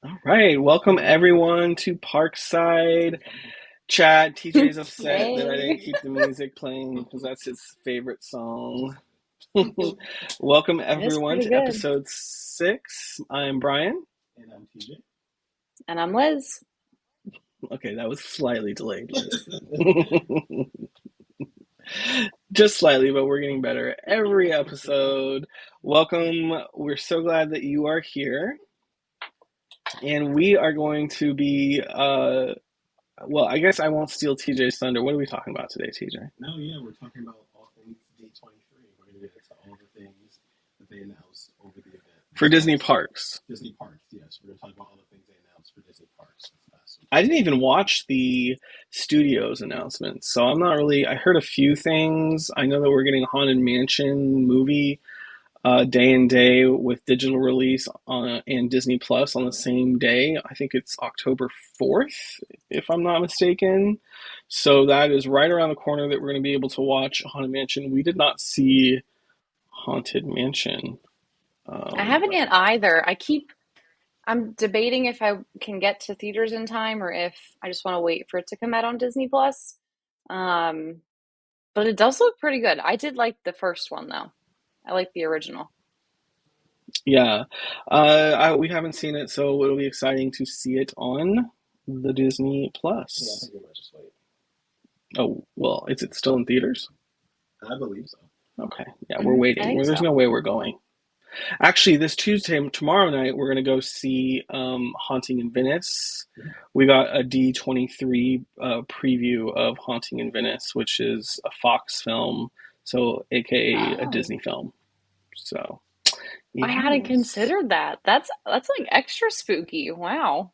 All right, welcome everyone to Parkside Chat. TJ's upset that I didn't Yay. keep the music playing because that's his favorite song. Welcome It is everyone pretty to good. episode 6. I'm Brian. And I'm TJ. And I'm Liz. Okay, that was slightly delayed, Liz. Just slightly, but we're getting better every episode. Welcome. We're so glad that you are here. And we are going to be well, I guess I won't steal TJ's thunder. What are we talking about today, TJ? No, yeah, we're talking about all things D23. We're going to get into all the things that they announced over the event For this Disney past week. parks. Disney Parks, yes. We're going to talk about all the things they announced for Disney Parks this past week. I didn't even watch the studios announcements, so I'm not really. I heard a few things. I know that we're getting a Haunted Mansion movie day and day with digital release on and Disney Plus on the same day. I think it's October 4th, if I'm not mistaken. So that is right around the corner that we're going to be able to watch Haunted Mansion. We did not see Haunted Mansion. I Um, haven't yet either. I'm debating if I can get to theaters in time or if I just want to wait for it to come out on Disney Plus. Um, but it does look pretty good. I did like the first one though. I like the original. Yeah, we haven't seen it, so it'll be exciting to see it on the Disney Yeah, I Plus. think we might just wait. Oh, well, is it still in theaters? I believe so. Okay, yeah, we're I waiting. think Well, there's so. no way we're going. Actually, this Tuesday, tomorrow night, we're gonna go see Haunting in Venice. Mhm. We got a D23 preview of Haunting in Venice, which is a Fox film, so AKA a Oh, Disney film. So, I hadn't yes. considered that. That's like extra spooky. Wow.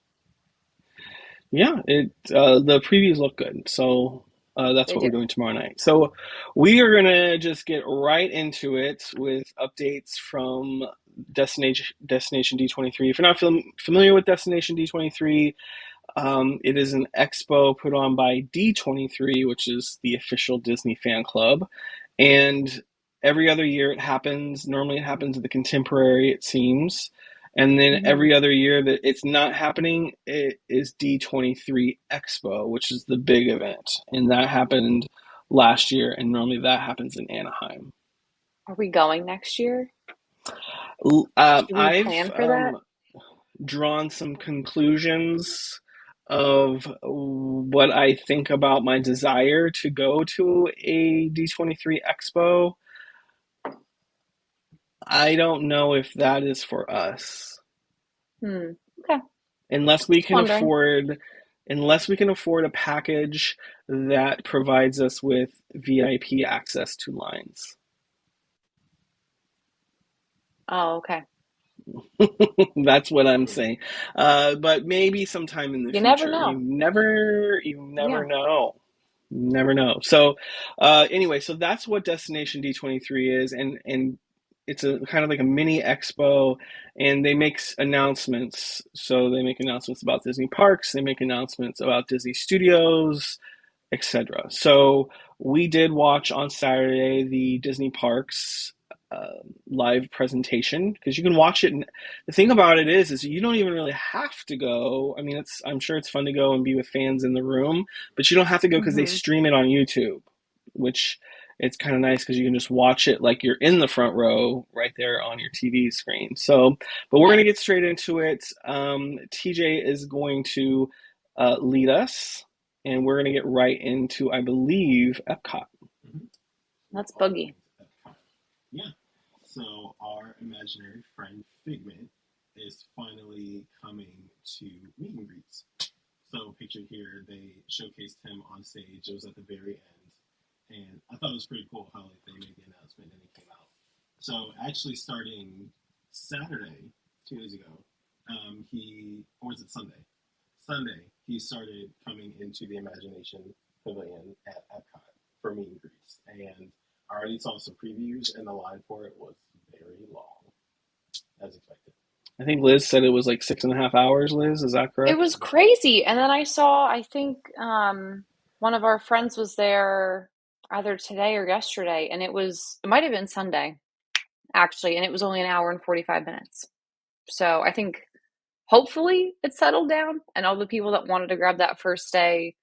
Yeah, it the previews look good, so that's They what do. we're doing tomorrow night. So we are gonna just get right into it with updates from Destination D23. If you're not familiar with Destination D23, it is an expo put on by D23, which is the official Disney fan club, and every other year it happens. Normally, it happens at the Contemporary, it seems. And then Hmm. every other year that it's not happening, it is D23 Expo, which is the big event. And that happened last year, and normally that happens in Anaheim. Are we going next year? Should we I've plan for that? drawn some conclusions of what I think about my desire to go to a D23 Expo. I don't know if that is for us. Hmm. Okay. Unless we Just can wondering. afford unless we can afford a package that provides us with VIP access to lines. Oh, okay. That's what I'm Hmm. saying. But maybe sometime in the You never future. You know. never Yeah. know. Never know. So, anyway, so that's what Destination D23 is, and it's a kind of like a mini expo, and they make announcements. So they make announcements about Disney parks, they make announcements about Disney Studios, etc. So we did watch on Saturday the Disney Parks live presentation because you can watch it. And the thing about it is you don't even really have to go. I mean, it's I'm sure it's fun to go and be with fans in the room, but you don't have to go because they Hmm. stream it on YouTube, which it's kind of nice because you can just watch it like you're in the front row right there on your TV screen. So, but we're gonna Nice. get straight into it. TJ is going to lead us and we're going to get right into, I believe, Epcot. Hmm. That's All boogie. things Epcot. Yeah. So our imaginary friend Figment is finally coming to meet and greets. So pictured here, they showcased him on stage. It was at the very end, and I thought it was pretty cool how like they made the announcement and he came out. So actually, starting Saturday, 2 days ago, he or was it Sunday? Sunday, he started coming into the Imagination Pavilion at Epcot for meet and greets, and I already saw some previews, and the line for it was very long, as expected. I think Liz said it was like 6.5 hours. Liz, is that It correct? was crazy. And then I saw, I think one of our friends was there either today or yesterday, and it might have been Sunday, actually, and it was only an hour and 45 minutes. So I think hopefully it's settled down and all the people that wanted to grab that first day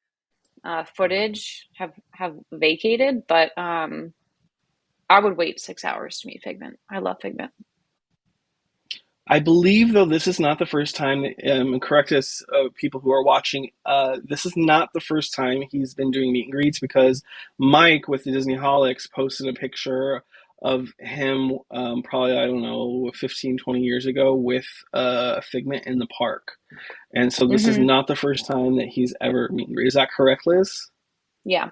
footage have vacated. But I would wait 6 hours to meet Figment. I love Figment. I believe, though, this is not the first time. Correct us, people who are watching. This is not the first time he's been doing meet and greets because Mike with the Disney Holics posted a picture of him, probably, I don't know, 15, 20 years ago with Figment in the park. And so this is Hmm. not the first time that he's ever meet and greet. Is that correct, Liz? Yeah.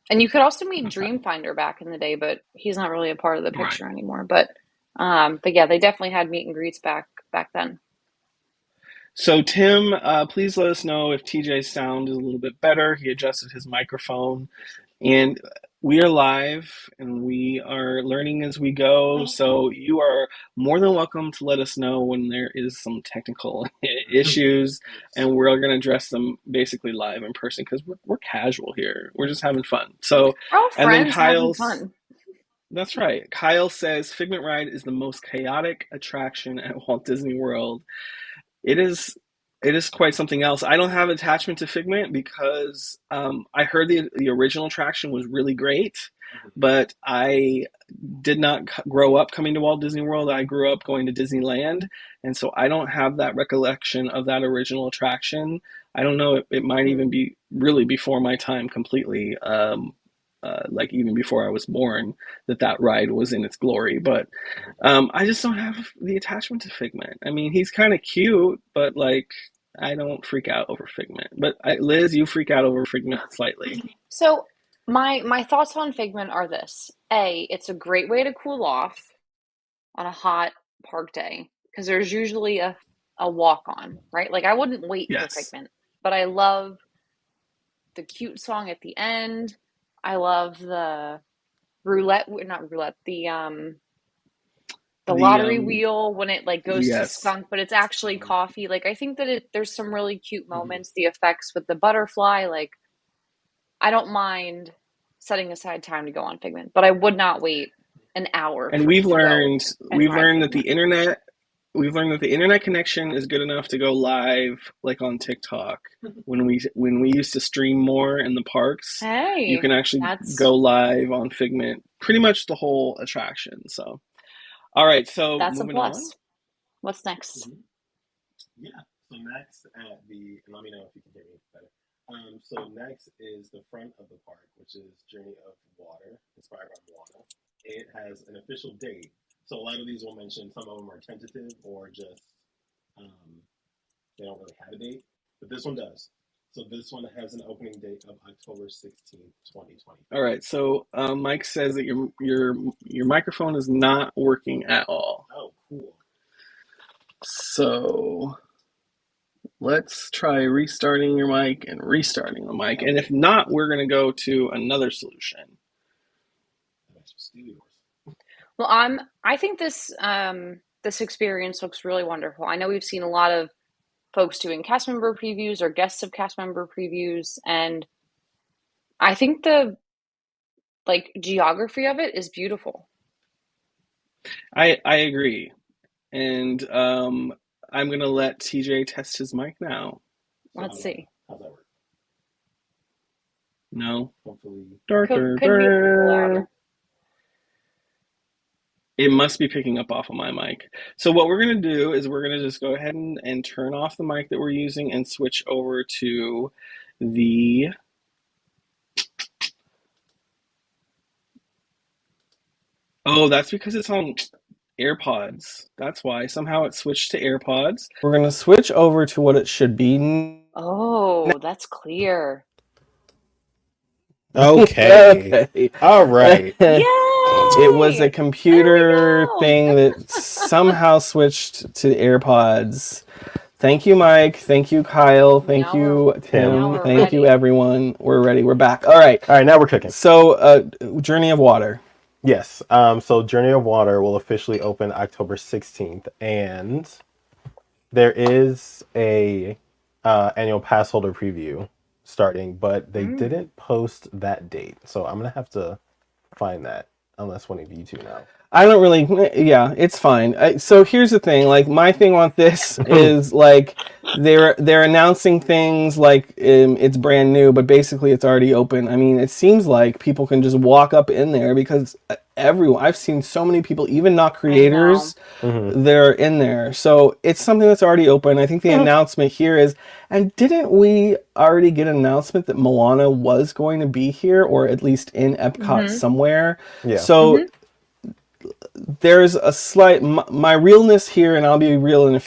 And you could also meet Okay. Dreamfinder back in the day, but he's not really a part of the Right. picture anymore. But yeah, they definitely had meet and greets back then. So, Tim, please let us know if TJ's sound is a little bit better. He adjusted his microphone. And we are live and we are learning as we go. So you are more than welcome to let us know when there is some technical issues, Yes. and we're going to address them basically live in person because we're casual here. We're just having fun. So, We're all and then friends having Kyle's, fun. that's right. Kyle says Figment Ride is the most chaotic attraction at Walt Disney World. It is it is quite something else. I don't have attachment to Figment because I heard the original attraction was really great, Mhm. but I did not grow up coming to Walt Disney World. I grew up going to Disneyland, and so I don't have that recollection of that original attraction. I don't know. It might Hmm. even be really before my time completely. Like even before I was born, that ride was in its glory. But Mhm. I just don't have the attachment to Figment. I mean, he's kind of cute, but like, I don't freak out over Figment. But Liz, you freak out over Figment slightly. So my thoughts on Figment are this. A, it's a great way to cool off on a hot park day because there's usually a walk on, right? Like I wouldn't wait for Yes. Figment, but I love the cute song at the end. I love the roulette, not roulette, the The lottery wheel when it like goes to yes. skunk, but it's actually coffee. Like I think that there's some really cute moments. The effects with the butterfly, like I don't mind setting aside time to go on Figment, but I would not wait an hour And for we've to go learned and we've ride learned that Figment. we've learned that the internet connection is good enough to go live like on TikTok. When we used to stream more in the parks, you Hey, can actually that's go live on Figment pretty much the whole attraction. So, all right, so that's a moving on. plus. What's next? Mhm. Yeah. So next at the, and let me know if you can hear me better. So next is the front of the park, which is Journey of Water, inspired by Moana. It has an official date. So a lot of these will mention some of them are tentative or just um, they don't really have a date, but this one does. So this one has an opening date of October 16th, 2025. All right, so Mike says that your microphone is not working at all. Oh, cool. So let's try restarting your mic and restarting the mic. And if Okay. not, we're going to go to another solution. That's for studios. Well, I think this experience looks really wonderful. I know we've seen a lot of folks doing cast member previews or guests of cast member previews, and I think the like geography of it is beautiful. I agree. And I'm going to let TJ test his mic now. So Let's see. how's that work? No. Hopefully, Dur, dur, Could be a little dur. louder. It must be picking up off of my mic. So what we're going to do is we're going to just go ahead and turn off the mic that we're using and switch over to the Oh, that's because it's on AirPods. That's why. Somehow it switched to AirPods. We're going to switch over to what it should be now. Oh, that's clear. okay. Okay. All right. It was a Yay! There we computer go. thing that somehow switched to AirPods. Thank you, Mike. Thank you, Kyle. Thank Now we're you, now Tim. we're Thank you, ready. everyone. We're ready. We're back. All right. All right, now we're cooking. So, Journey of Water. Yes. So Journey of Water will officially open October 16th, and there is a annual pass holder preview starting, but they Mm. didn't post that date. So I'm gonna have to find that unless one of you two know. I don't really. Yeah, it's fine. So here's the thing. Like my thing on this is like they're announcing things like it's brand new, but basically it's already open. I mean, it seems like people can just walk up in there because everyone. I've seen so many people, even not I know. creators, they're in there. So it's something that's already open. I think the announcement here is, and didn't we already get an announcement that Moana was going to be here, or at least in Epcot Mm-hmm. somewhere? Yeah. So Mm-hmm. there's a slight my realness here, and I'll be real in a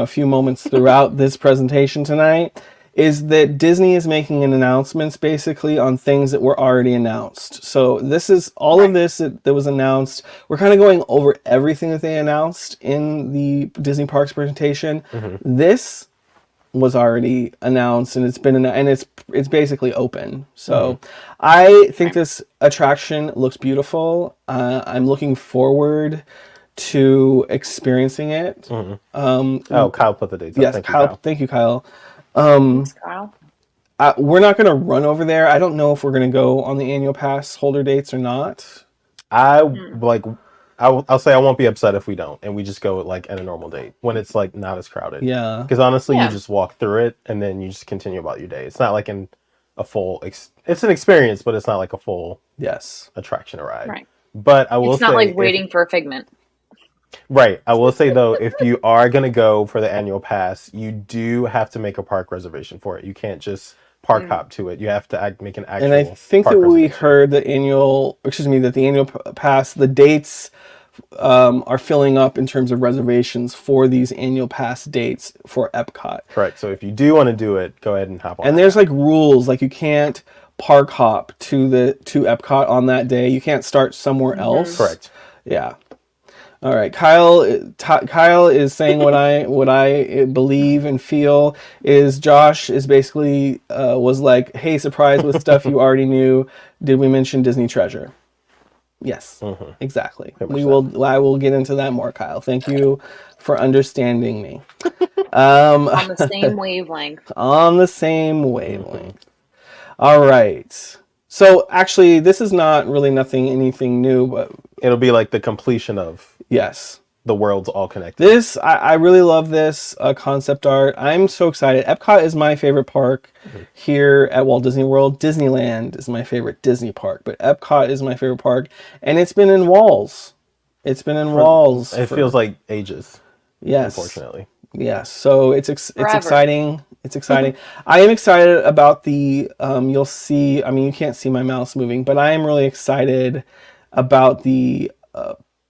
few moments throughout this presentation tonight, is that Disney is making an announcements basically on things that were already announced. So this is all of Right. this that was announced. We're kind of going over everything that they announced in the Disney Parks presentation. Hmm. This was already announced and it's basically open. Hmm. So I think Right. this attraction looks beautiful. I'm looking forward to experiencing it. Hmm. Um, Oh, Kyle put the dates up. yes, Thank you, Kyle. Kyle. Thank you, Kyle. Thanks, Um, Kyle. we're not going to run over there. I don't know if we're going to go on the annual pass holder dates or not. I Mm. like. I'll say I won't be upset if we don't, and we just go like at a normal date when it's like not as crowded. Yeah. Because honestly, you Yeah. just walk through it and then you just continue about your day. It's not like a full. It's an experience, but it's not like a full Yes. attraction or ride. Right. But I will It's not like say if waiting for a figment. right, I will say though, if you are gonna go for the annual pass, you do have to make a park reservation for it. You can't just park Mm. hop to it. You have to make an And I actual think that park we reservation. heard that the annual pass, the dates are filling up in terms of reservations for these annual pass dates for Epcot. Correct. So if you do want to do it, go ahead and hop on And that there's now. like rules, like you can't park hop to Epcot on that day. You can't start somewhere Mm-hmm. else. Correct. Yeah. All right, Kyle is saying what I believe and feel is Josh is basically was like, hey, surprise with stuff you already knew. Did we mention Disney Treasure? Yes, Hmm. exactly. Pretty much We that. will. I will get into that more, Kyle. Thank you for understanding me. Um, On the same wavelength. on the same Hmm. wavelength. All right. So actually, this is not really anything new, but It'll be like the completion of yes. the worlds all connected. I really love this concept art. I'm so excited. Epcot is my favorite park Mhm. here at Walt Disney World. Disneyland is my favorite Disney park, but Epcot is my favorite park, and it's been in walls. It's been in For walls it feels for like ages, yes, unfortunately. yes. So it's Forever. exciting. It's exciting. I am excited about the. You'll see. I mean, you can't see my mouse moving, but I am really excited about the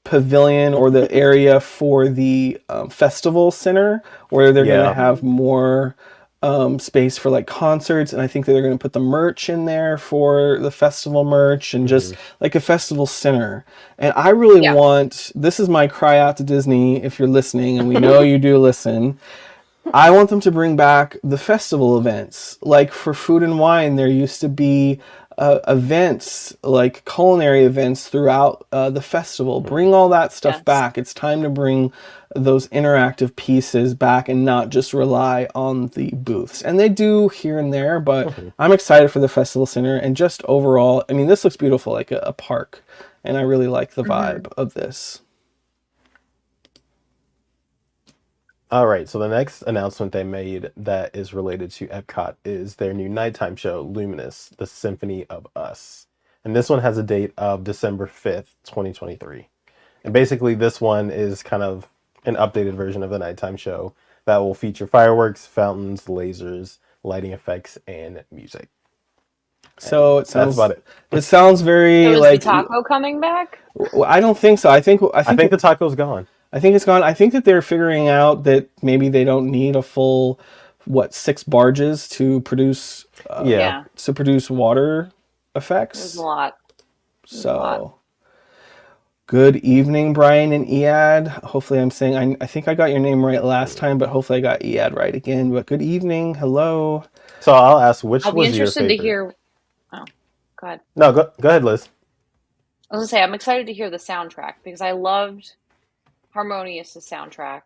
pavilion or the area for the festival center where they're going to Yeah. have more space for like concerts, and I think that they're going to put the merch in there for the festival merch and Hmm. just like a festival center. And I really Yeah. want, this is my cry out to Disney, if you're listening, and we know you do listen, I want them to bring back the festival events. Like for Food and Wine, there used to be events, like culinary events throughout the festival. Bring all that stuff Yes. back. It's time to bring those interactive pieces back and not just rely on the booths. And they do here and there, but Hmm. I'm excited for the festival center and just overall. I mean, this looks beautiful, like a park, and I really like the Mm-hmm. vibe of this. All right, so the next announcement they made that is related to Epcot is their new nighttime show, Luminous, The Symphony of Us. And this one has a date of December 5th, 2023. And basically, this one is kind of an updated version of the nighttime show that will feature fireworks, fountains, lasers, lighting effects, and music. So And that's about it. it sounds So very is the like taco coming back? I don't think so. I think the taco's gone. I think it's gone. I think that they're figuring out that maybe they don't need a full six barges Yeah. Yeah. to produce water There's a effects. lot. There's a lot. So good evening, Brian and Ead. Hopefully, I'm saying I think I got your name right last time, but hopefully I got Ead right again. But good evening, hello. So I'll ask, which I'll be was your interested to favorite? hear. Oh, go ahead. No, go ahead, Liz. I was gonna say I'm excited to hear the soundtrack because I loved Harmonious' soundtrack.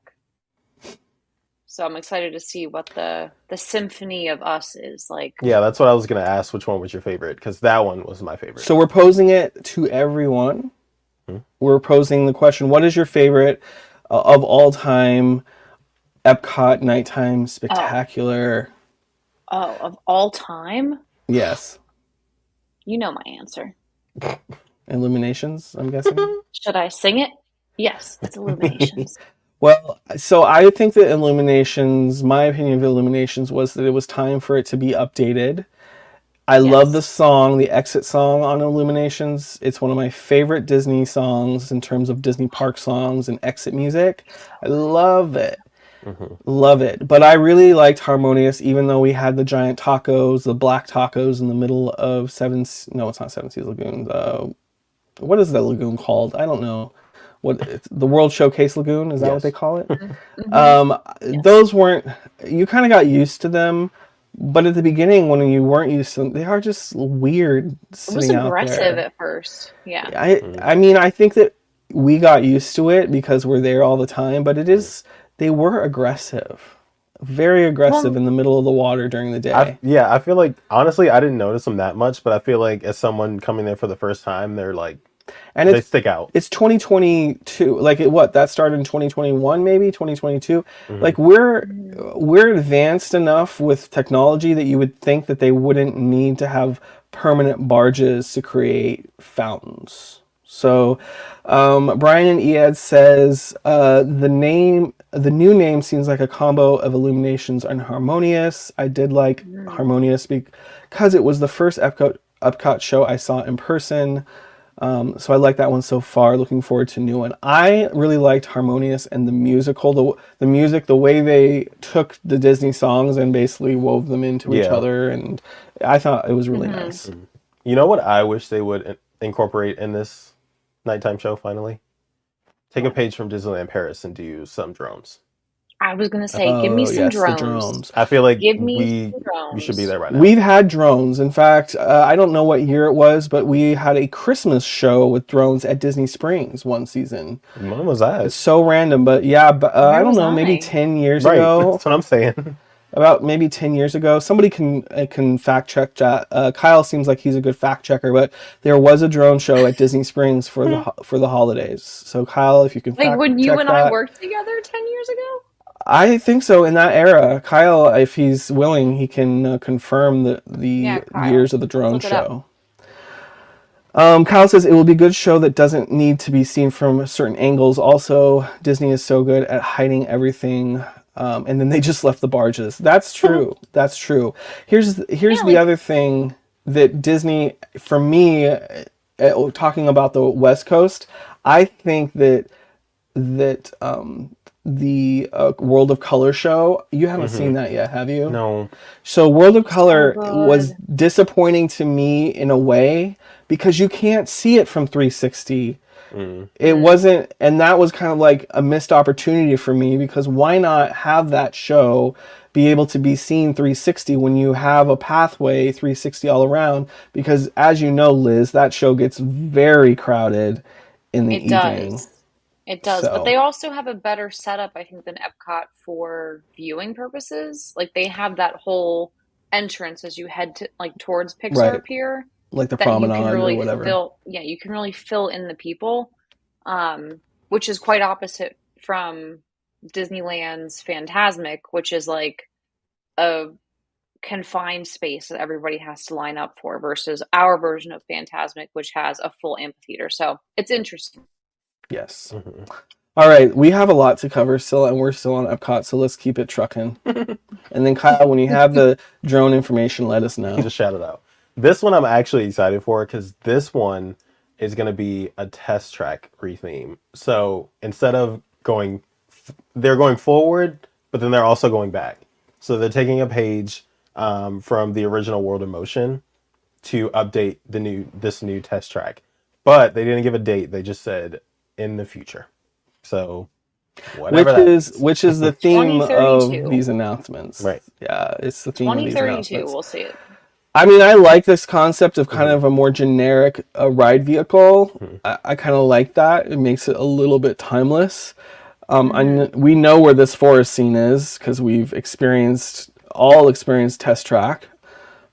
So I'm excited to see what the Symphony of Us is like. Yeah, that's what I was gonna ask. Which one was your favorite? Because that one was my favorite. So we're posing it to everyone. We're posing the question: what is your favorite of all time Epcot nighttime Oh, spectacular? oh, of all time? Yes, You know my answer. Illuminations. I'm guessing. Should I sing it? Yes, it's Illuminations. Well, so I think that Illuminations, my opinion of Illuminations was that it was time for it to be updated. I love the Yes. song, the exit song on Illuminations. It's one of my favorite Disney songs in terms of Disney park songs and exit music. So I love it. Hmm. Love it. But I really liked Harmonious, even though we had the giant tacos, the black tacos in the middle of no, it's not Seven Seas Lagoon. What is that lagoon called? I don't know. The World Showcase Lagoon, is that what they Yes. call it? good. Mm-hmm. Yes. Those weren't, you kind of got used to them, but at the beginning when you weren't used to them, they are just weird It was sitting out aggressive there. at first. Yeah. Mm. I mean, I think that we got used to it because we're there all the time, but they were aggressive. Very aggressive Well, in the middle of the water during the I day. yeah, I feel like honestly, I didn't notice them that much, but I feel like as someone coming there for the first time, they're like And they stick out. it's 2022. Like that started in 2021, maybe 2022. Hmm. Like we're advanced enough with technology that you would think that they wouldn't need to have permanent barges to create fountains. So Brian and Ead says the new name seems like a combo of Illuminations and Harmonious. I did like mm, Harmonious because it was the first Epcot show I saw in person. So I like that one so far. Looking forward to a new one. I really liked Harmonious and the musical, the music, the way they took the Disney songs and basically wove them into each Yeah. other, and I thought it was really hmm nice. Mhm. You know what I wish they would incorporate in this nighttime show finally? Take a What? page from Disneyland Paris and do some drones. I was gonna say, give me Oh some yes, the drones. drones. I feel like Give me we some we should be drones. there right now. We've had drones. In fact, I don't know what year it was, but we had a Christmas show with drones at Disney Springs one season. When was that? It's so random, but yeah, I Where don't was know, maybe I? 10 years Right, ago. that's what I'm saying. About maybe 10 years ago. Somebody can fact check that. Kyle seems like he's a good fact checker, but there was a drone show at Disney Springs for the holidays. So Kyle, if you can Like fact when you check and I that, worked together 10 years ago? I think so in that era. Kyle, if he's willing, he can confirm Yeah, the Kyle. years of the Let's drone look it up. show. Kyle says it will be a good show that doesn't need to be seen from certain angles. Also, Disney is so good at hiding everything, and then they just left the barges. That's true. That's true. Here's Yeah, the like other thing that Disney, for me, talking about the West Coast, I think that the World of Color show. You haven't Hmm. seen that yet, have you? No. So World of so Color was good. disappointing to me in a way because you can't see it from 360. Mm. It wasn't, and that was kind of like a missed opportunity for me because why not have that show be able to be seen 360 when you have a pathway 360 all around? Because as you know, Liz, that show gets very crowded in the It evening. does. It does. But So, they also have a better setup, I think, than Epcot for viewing purposes. Like they have that whole entrance as you head to like towards Pixar right, Pier like the that you can promenade or really whatever. fill, yeah, you can really fill in the people. Which is quite opposite from Disneyland's Fantasmic, which is like a confined space that everybody has to line up for versus our version of Fantasmic, which has a full amphitheater. So it's interesting. Yes. Hmm. All right, we have a lot to cover still, and we're still on Epcot, so let's keep it trucking. And then Kyle, when you have the drone information, let us know. Just shout it out. This one I'm actually excited for because this one is going to be a test track retheme. So instead of they're going forward, but then they're also going back. So they're taking a page from the original World in Motion to update this new test track. But they didn't give a date. They just said in the future. So whatever that means. Which is the theme of 2032. these announcements. Right. Yeah, it's the theme of these 2032, announcements. we'll see it. I mean, I like this concept of kind Hmm. of a more generic ride vehicle. Hmm. I kind of like that. It makes it a little bit timeless. Hmm We know where this forest scene is because we've experienced test track.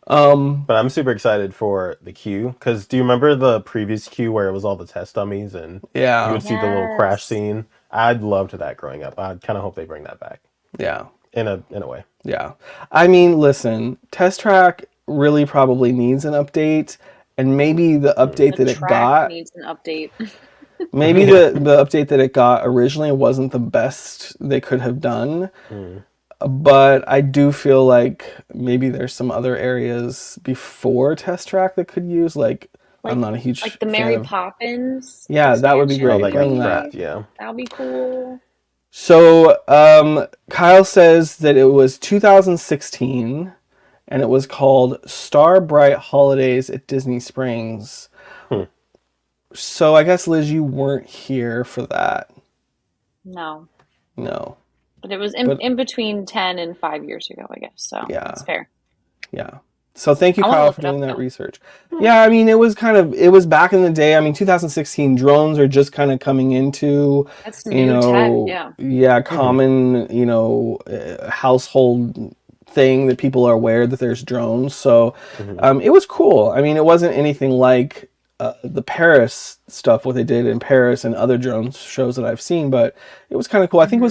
Um, But I'm super excited for the queue because do you remember the previous queue where it was all the test dummies and you yeah, would see the little crash Yes. scene? I'd loved that growing up. I kind of hope they bring that back yeah, in a way. yeah. I mean, listen, Test Track really probably needs an update, and maybe the Mm. update The that it track got, needs an update. maybe Yeah. the update that it got originally wasn't the best they could have done. Mm. But I do feel like maybe there's some other areas before Test Track that could use. Like, I'm Like not a huge like the fan Mary of. Poppins Yeah, that would be Oh, expansion, great. that got Bring that. maybe. scrapped. Yeah. That'll be cool. So, Kyle says that it was 2016 and it was called Star Bright Holidays at Disney Springs. Hmm. So, I guess, Liz, you weren't here for that. No. No. But it was But in between 10 and 5 years ago, I guess. So that's yeah. fair. Yeah. So thank you, I want to Kyle, look for it up doing that though. research. Yeah, I mean, it was back in the day. I mean, 2016 drones are just kind of coming into, That's new tech, yeah. yeah, Hmm. common, household thing that people are aware that there's drones. So, Hmm. it was cool. I mean, it wasn't anything like the Paris stuff, what they did in Paris and other drone shows that I've seen, but it was kind of cool. Hmm. I think it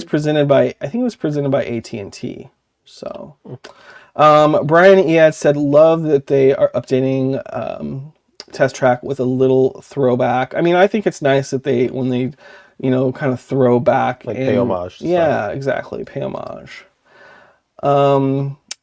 was presented by AT&T. So. Brian Ead said, "Love that they are updating Test Track with a little throwback." I mean, I think it's nice that when they, kind of throw back Like pay and homage to yeah, stuff. exactly, pay homage.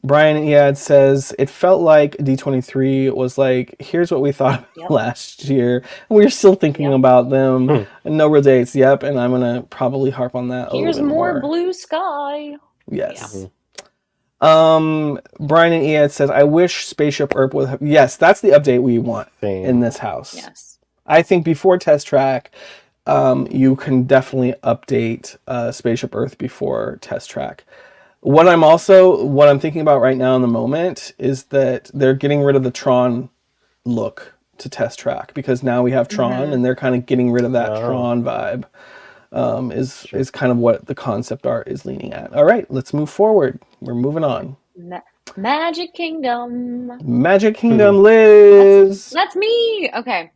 Brian Ead says it felt like D23 was like, "Here's what we thought Yep. last year. We're still thinking Yep. about them. Hmm. No real dates. Yep." And I'm gonna probably harp on that a little Here's bit more more. blue sky. Yeah. Yes. Brian and Iad says, I wish Spaceship Earth would have. Yes, that's the update we want in Same. this house. Yes. I think before Test Track, you can definitely update Spaceship Earth before Test Track. What I'm thinking about right now in the moment is that they're getting rid of the Tron look to Test Track because now we have Tron Hmm. and they're kind of getting rid of that Oh, Tron vibe. sure. Is kind of what the concept art is leaning at. All right, let's move forward. We're moving on. Ma Magic Kingdom. Magic Hmm. Kingdom, That's Liz. that's me. Okay.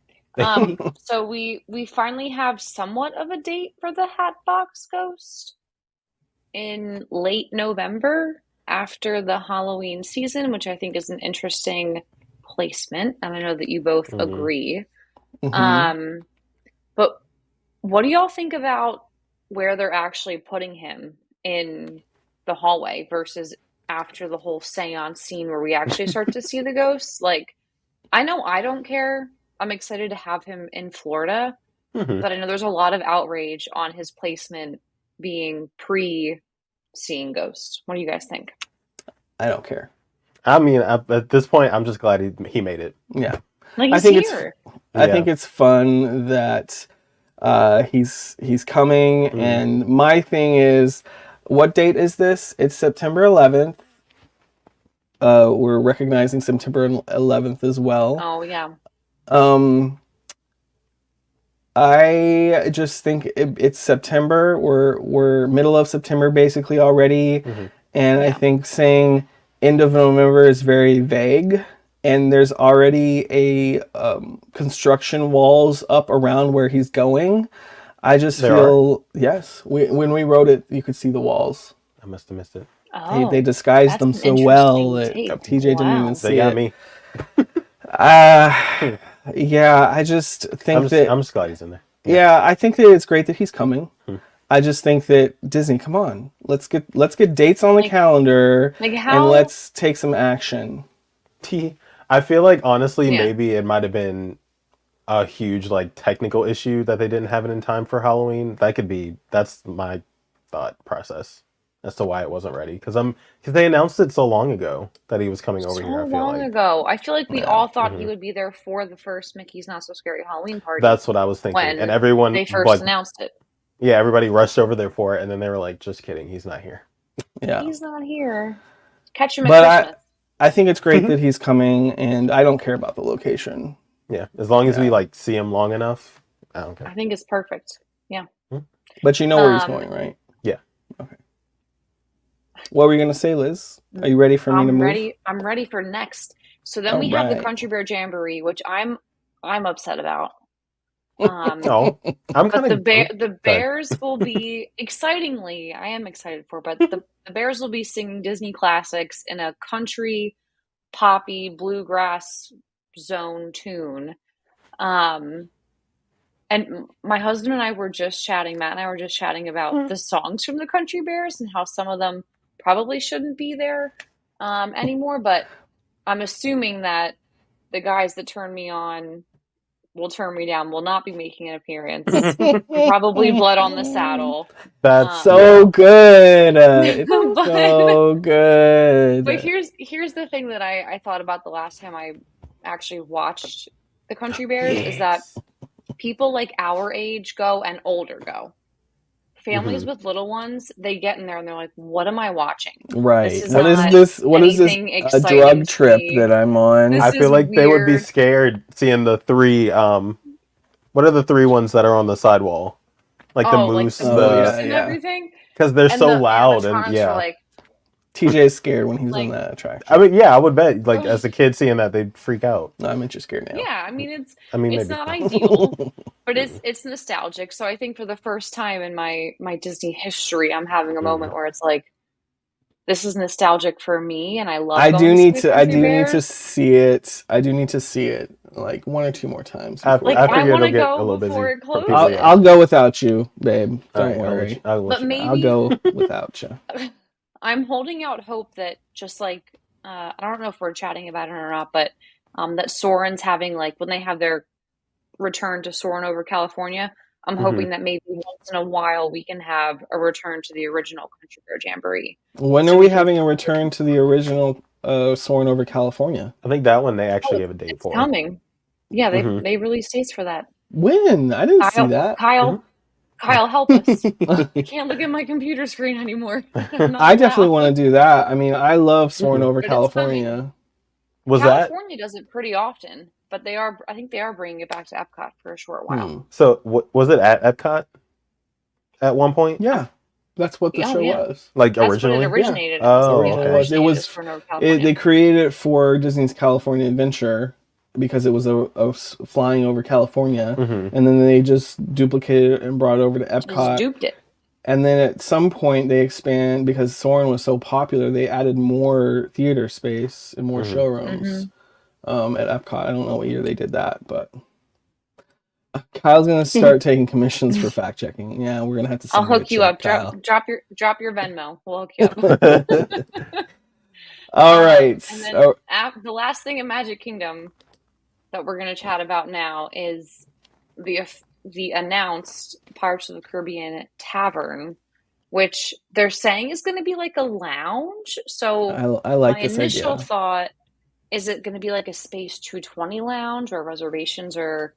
So we finally have somewhat of a date for the Hatbox Ghost in late November after the Halloween season, which I think is an interesting placement, and I know that you both Hmm. agree. Hmm. Um, but what do y'all think about where they're actually putting him in the hallway versus after the whole seance scene where we actually start to see the ghosts? Like, I know I don't care. I'm excited to have him in Florida, Hmm. but I know there's a lot of outrage on his placement being pre seeing ghosts. What do you guys think? I don't care. I mean, at this point, I'm just glad he made it. Yeah, Like, I he's think it's here. I think Yeah. it's fun that he's coming. Hmm. And my thing is, what date is this? It's September 11th. We're recognizing September 11th as well. Oh, yeah. Um, I just think it's September. We're middle of September basically already, Hmm. and I Yeah. think saying end of November is very vague. And there's already a construction walls up around where he's going. I just There are. feel yes. When we wrote it, you could see the walls. I must have missed it. They Oh, disguised that's them an so well interesting that take. TJ didn't even Wow. They see got it. me. Uh, Hmm. yeah, I just think that I'm just glad he's in there. Yeah. yeah, I think that it's great that he's coming. Hmm. I just think that Disney, come on, let's get dates on the Like, calendar like and how? let's take some action. I feel like honestly, Yeah. maybe it might have been a huge like technical issue that they didn't have it in time for Halloween. That's my thought process as to why it wasn't ready. Because they announced it so long ago that he was coming over So here. I feel long like ago. I feel like we Yeah, all thought he hmm would be there for the first Mickey's Not So Scary Halloween party that's what I was thinking, and when everyone they first like announced it. yeah, everybody rushed over there for it, and then they were like, "Just kidding, he's not here." yeah. He's not here. Catch him at But Christmas. I think it's great that he's coming, and I don't care about the location. Yeah, as long as we Yeah, like see him long enough, I don't care. I think it's perfect. Yeah. Hmm? but you know where he's going, Um, right? Yeah. Okay. What were you gonna say, Liz? Are you ready for me to I'm move? ready. I'm ready for next. So then All we have the right. Country Bear Jamboree, which I'm upset about. Um, No, I'm but kind of. the Sorry. Bears will be excitingly, I am excited for, but the Bears will be singing Disney classics in a country poppy bluegrass zone tune. Um, and my husband and I were just chatting, Matt and I were just chatting about the songs from the Country Bears and how some of them probably shouldn't be there anymore, but I'm assuming that the guys that turn me on will turn me down, will not be making an appearance. Probably Blood on the Saddle. That's So yeah. good. It's but so but good. here's the thing that I thought about the last time I actually watched the Country Bears is that Yes. people like our age go and older go. Hmm. Families with little ones, they get in there and they're like, "What am I watching? This Right. is What is not this? What is this anything drug exciting to trip me. that I'm on? I This feel is like they would be weird." scared seeing the three. What are the three ones that are on the sidewall? Like the Oh, like moose, the Oh the moose yeah, and yeah. everything, because they're and so the loud and animatronics are yeah. like, TJ's scared when he's in like, that I attraction. mean, yeah, I would bet. Like oh, as a kid seeing that, they'd freak out. No, I'm just scared now. yeah. I mean, it's I mean, it's maybe. not ideal, but Mm, it's nostalgic. So I think for the first time in my Disney history, I'm having a mm. moment where it's like, this is nostalgic for me, and I love going to see the I Country do need to Bears. see it. I do need to see it like one or two more times before Like, I I we. figure want it'll to get a go little before busy it for people. closes. Yeah. I'll go without you, babe. All Don't right. I'll let you. worry. I'll let But you know. I'll maybe go without you. I'm holding out hope that just like I don't know if we're chatting about it or not, but that Soren's having like when they have their return to Soarin' over California, I'm Hmm. hoping that maybe once in a while we can have a return to the original Country Bear Jamboree, When are so we we can. having a return to the original Soaring over California? I think that one they actually Oh, gave a date it's for. coming. Yeah, Hmm. they released dates for that. When? I didn't see Kyle, that. Hmm. Kyle, Kyle, help us! I can't look at my computer screen anymore. I'm not I definitely allowed. want to do that. I mean, I love Soaring Hmm. over But it's coming. California. Was that California does it pretty often, but they are. I think they are bringing it back to Epcot for a short while. Hmm. so? Was it at Epcot at one point? Yeah, that's what the Oh show yeah, was. Like that's what it originally? Yeah, originated as. it Oh, It originally okay. was. It originated as was. for North California. They created it for Disney's California Adventure because it was flying over California, Hmm. and then they just duplicated it and brought it over to Just Epcot. duped it. And then at some point they expand because Soarin' was so popular. They added more theater space and more Hmm. showrooms Hmm. at Epcot. I don't know what year they did that, but Kyle's gonna start taking commissions for fact checking. Yeah, we're gonna have to I'll send you a hook you check, up. Kyle. Drop your Venmo. We'll hook you up. All right. And then So, the last thing in Magic Kingdom that we're going to chat about now is the announced Pirates of the Caribbean Tavern, which they're saying is going to be like a lounge. So I like my this initial idea. thought is it going to be like a Space 220 lounge where reservations are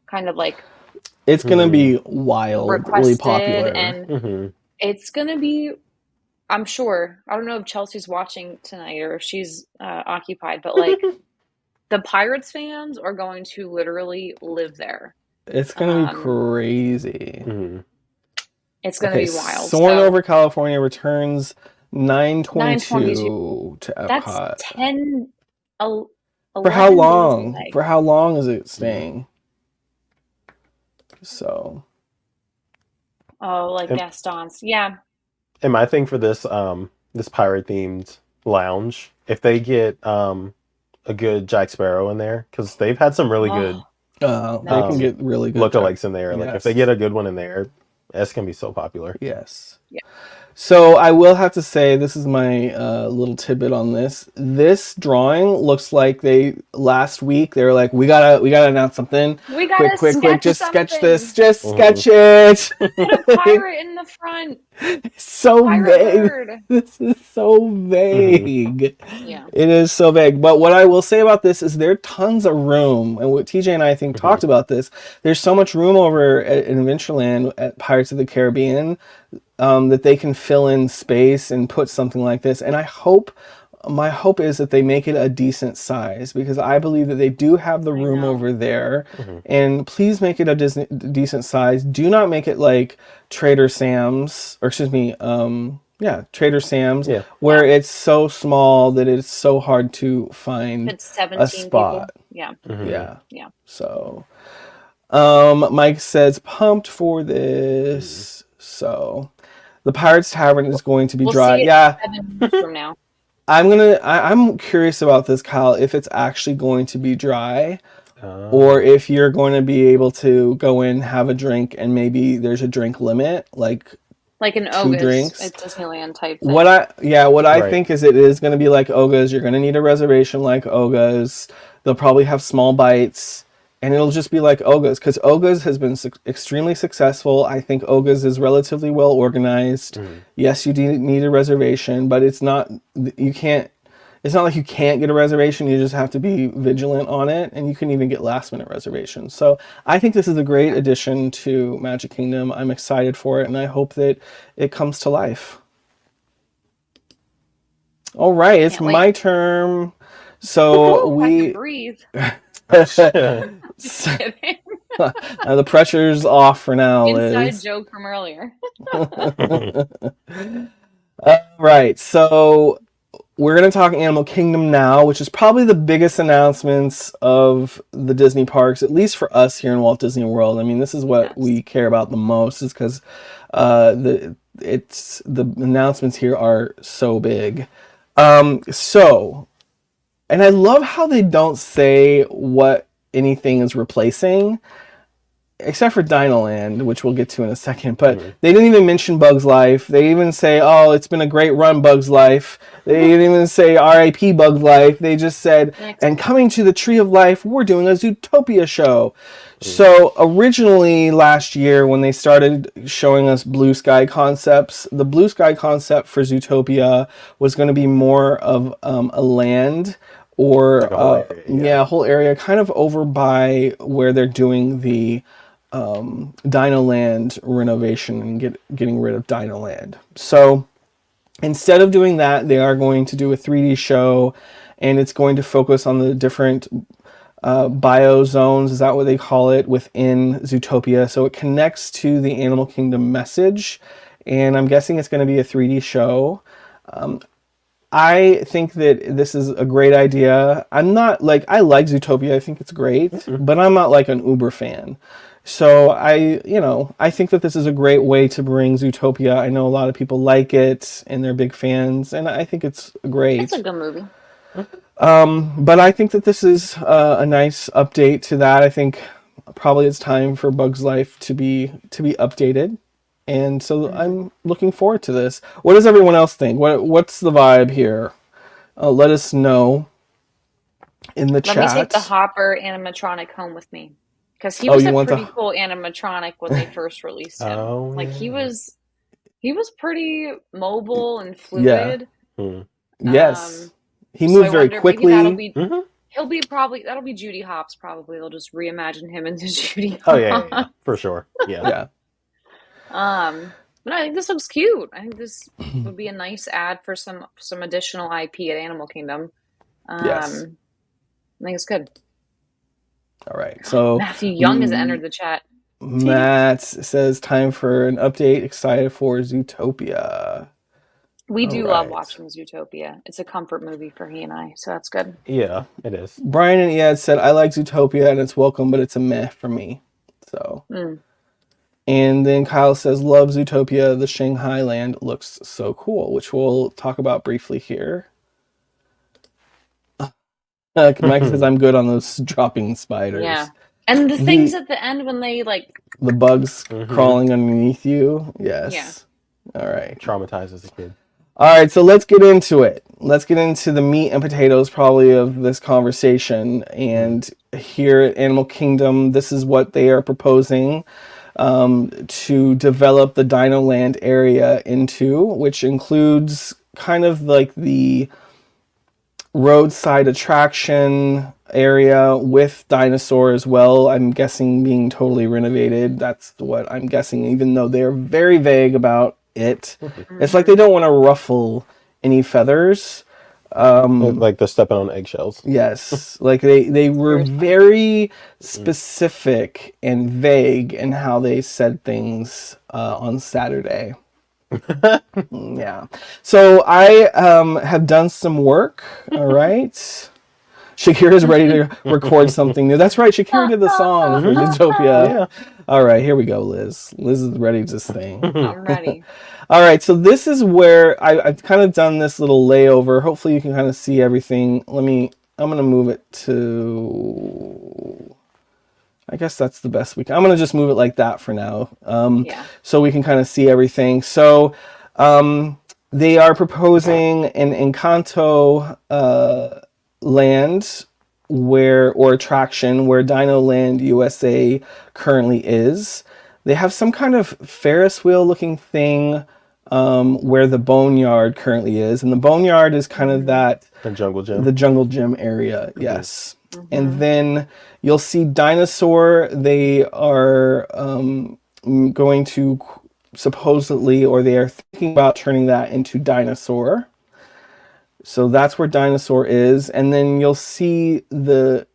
kind of like It's gonna Hmm. be wildly requested popular. and Hmm. it's going to be I'm sure. I don't know if Chelsea's watching tonight or if she's occupied, but like the Pirates fans are going to literally live there. It's gonna be Um, crazy. Hmm. it's going to Okay, be wild. Soaring So over California returns 922. 9/22 to That's Epcot. 10, el- For how 11 days long? away. For how long is it Yeah. staying? So, Oh, like And, Gaston's. Yeah. and my thing for this pirate themed lounge, if they get a good Jack Sparrow in there, because they've had some really good Oh, they can um that's get really good lookalikes in there. Like if they Yes. get a good one in there, that's gonna be so popular. Yes. yeah. So I will have to say this is my little tidbit on this. This drawing looks like they last week they were like we gotta announce something We quick gotta quick quick sketch just sketch this something. just Hmm. sketch it. Put a pirate in the front. So Pirate vague. bird. This is so Hmm. vague. Yeah. It is so vague. But what I will say about this is there are tons of room, and what TJ and I think Hmm. talked about this. There's so much room over in Adventureland at Pirates of the Caribbean that they can fill in space and put something like this. And my hope is that they make it a decent size because I believe that they do have the I room know. over there. Hmm. And please make it a decent size. Do not make it like Trader Sam's, or excuse me, Yeah, Trader Sam's, Yeah. where Yeah. it's so small that it's so hard to find It's a 17 spot. people. Yeah. Hmm. Yeah. Yeah. So, Mike says pumped for Hmm. this. So, the Pirates Tavern is going to be We'll dry. see it Yeah, 7 weeks from now. I'm curious about this, Kyle, if it's actually going to be dry or Oh, if you're going to be able to go in, have a drink, and maybe there's a drink limit, like Like an two Oga's drinks. at Disneyland type thing. What I right. think is it is going to be like Oga's. You're going to need a reservation like Oga's. They'll probably have small bites, and it'll just be like Oga's because Oga's has been extremely successful. I think Oga's is relatively well organized. Mm. Yes, you do need a reservation, but it's not you can't. It's not like you can't get a reservation. You just have to be vigilant on it, and you can even get last minute reservations. So I think this is a great Okay. addition to Magic Kingdom. I'm excited for it, and I hope that it comes to life. All right, it's Can't wait. my turn. So Woo, had to we breathe. Just So, kidding. the pressure's off for now, Inside Liz. joke from earlier. All right, so we're going to talk Animal Kingdom now, which is probably the biggest announcements of the Disney parks, at least for us here in Walt Disney World. I mean, this is what Yes. we care about the most, is because the announcements here are so big. So, and I love how they don't say what anything is replacing except for Dinoland, which we'll get to in a second, but Mm. they didn't even mention Bug's Life. They even say, "Oh, it's been a great run, Bug's Life." They didn't even say "R.I.P. Bug's Life." They just said, Next. "And coming to the Tree of Life, we're doing a Zootopia show." Mm. So originally last year, when they started showing us Blue Sky concepts, the Blue Sky concept for Zootopia was going to be more of a land or Like a whole area, yeah. yeah, a whole area kind of over by where they're doing the Dino Land renovation and getting rid of Dino Land. So instead of doing that, they are going to do a 3D show, and it's going to focus on the different biozones. Is that what they call it within Zootopia? So it connects to the Animal Kingdom message, and I'm guessing it's going to be a 3D show. I think that this is a great idea. I'm not like I like Zootopia. I think it's great, Mm. but I'm not like an Uber fan. So I think that this is a great way to bring Zootopia. I know a lot of people like it and they're big fans, and I think it's It's a great. good movie. But I think that this is a nice update to that. I think probably it's time for Bug's Life to be updated, and so Hmm. I'm looking forward to this. What does everyone else think? What's the vibe here? Let us know in the Let me take the chat. Hopper animatronic home with me. Because he Oh, was you a want the? pretty cool animatronic when they first released him. Oh, Like yeah. he was pretty mobile and Yeah. fluid. Mm. Yes. He So I moves very wonder maybe quickly. Hmm. that'll be Judy Hopps probably. They'll just reimagine him into Judy Oh, yeah, yeah, yeah. Hopps. For sure. Yeah. Yeah. But I think this looks cute. I think this would be a nice add for some additional IP at Animal Kingdom. Yes. I think it's good. All right. So Matthew Young has mm, entered the chat. Matt says time for an update. Excited for Zootopia. We All do love right. watching Zootopia. It's a comfort movie for he and I, so that's good. Yeah, it is. Brian and Ed said I like Zootopia and it's welcome, but it's a meh for me. So Mm. and then Kyle says love Zootopia. The Shanghai land looks so cool, which we'll talk about briefly here. Mike says I'm good on those dropping Yeah. spiders. And the things The at the end when they like, the bugs Hmm. crawling underneath you. yeah. Yes. All right. Traumatized as a kid. All right, so let's get into it. Let's get into the meat and potatoes probably of this conversation. Mm. And here at Animal Kingdom, this is what they are proposing to develop the Dino Land area into, which includes kind of like the roadside attraction area with dinosaurs. Well, I'm guessing being totally renovated. That's what I'm guessing, even though they're very vague about it. It's like they Hmm. don't want to ruffle any feathers. Like the stepping on eggshells. Yes, like they were Very smart. very Mm. specific and vague in how they said things on Saturday. Yeah. So I have done some work. All right. Shakira's ready to record something new. That's right. Shakira did the song for Zootopia. Yeah. All right, here we go, Liz. Liz is ready to sing. I'm ready. All right, so this is where I've kind of done this little layover. Hopefully you can kind of see everything. I'm going to move it to, I guess that's the best we can. I'm going to just move it like that for now, Yeah. so we can kind of see everything. So they are proposing an Encanto land or attraction where Dino Land USA currently is. They have some kind of Ferris wheel looking thing where the Boneyard currently is, and the Boneyard is kind of Mm-hmm. the jungle gym area. Mm-hmm. Yes. And Mm-hmm. then you'll see Dinosaur. They are going to supposedly, or they are thinking about turning that into Dinosaur. So that's where Dinosaur is. And then you'll see the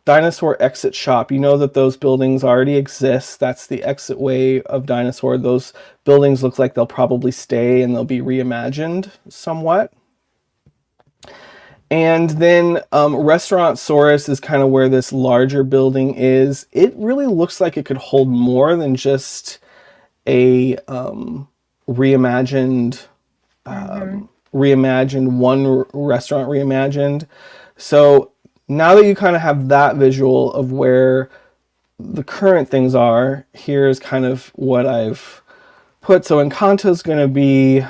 Dinosaur exit shop. You know that those buildings already exist. That's the exit way of Dinosaur. Those buildings look like they'll probably stay and they'll be reimagined somewhat. And then Restaurant Saurus is kind of where this larger building is. It really looks like it could hold more than just a reimagined Mm-hmm. restaurant reimagined. So now that you kind of have that visual of where the current things are, here's kind of what I've put. So Encanto's going to be,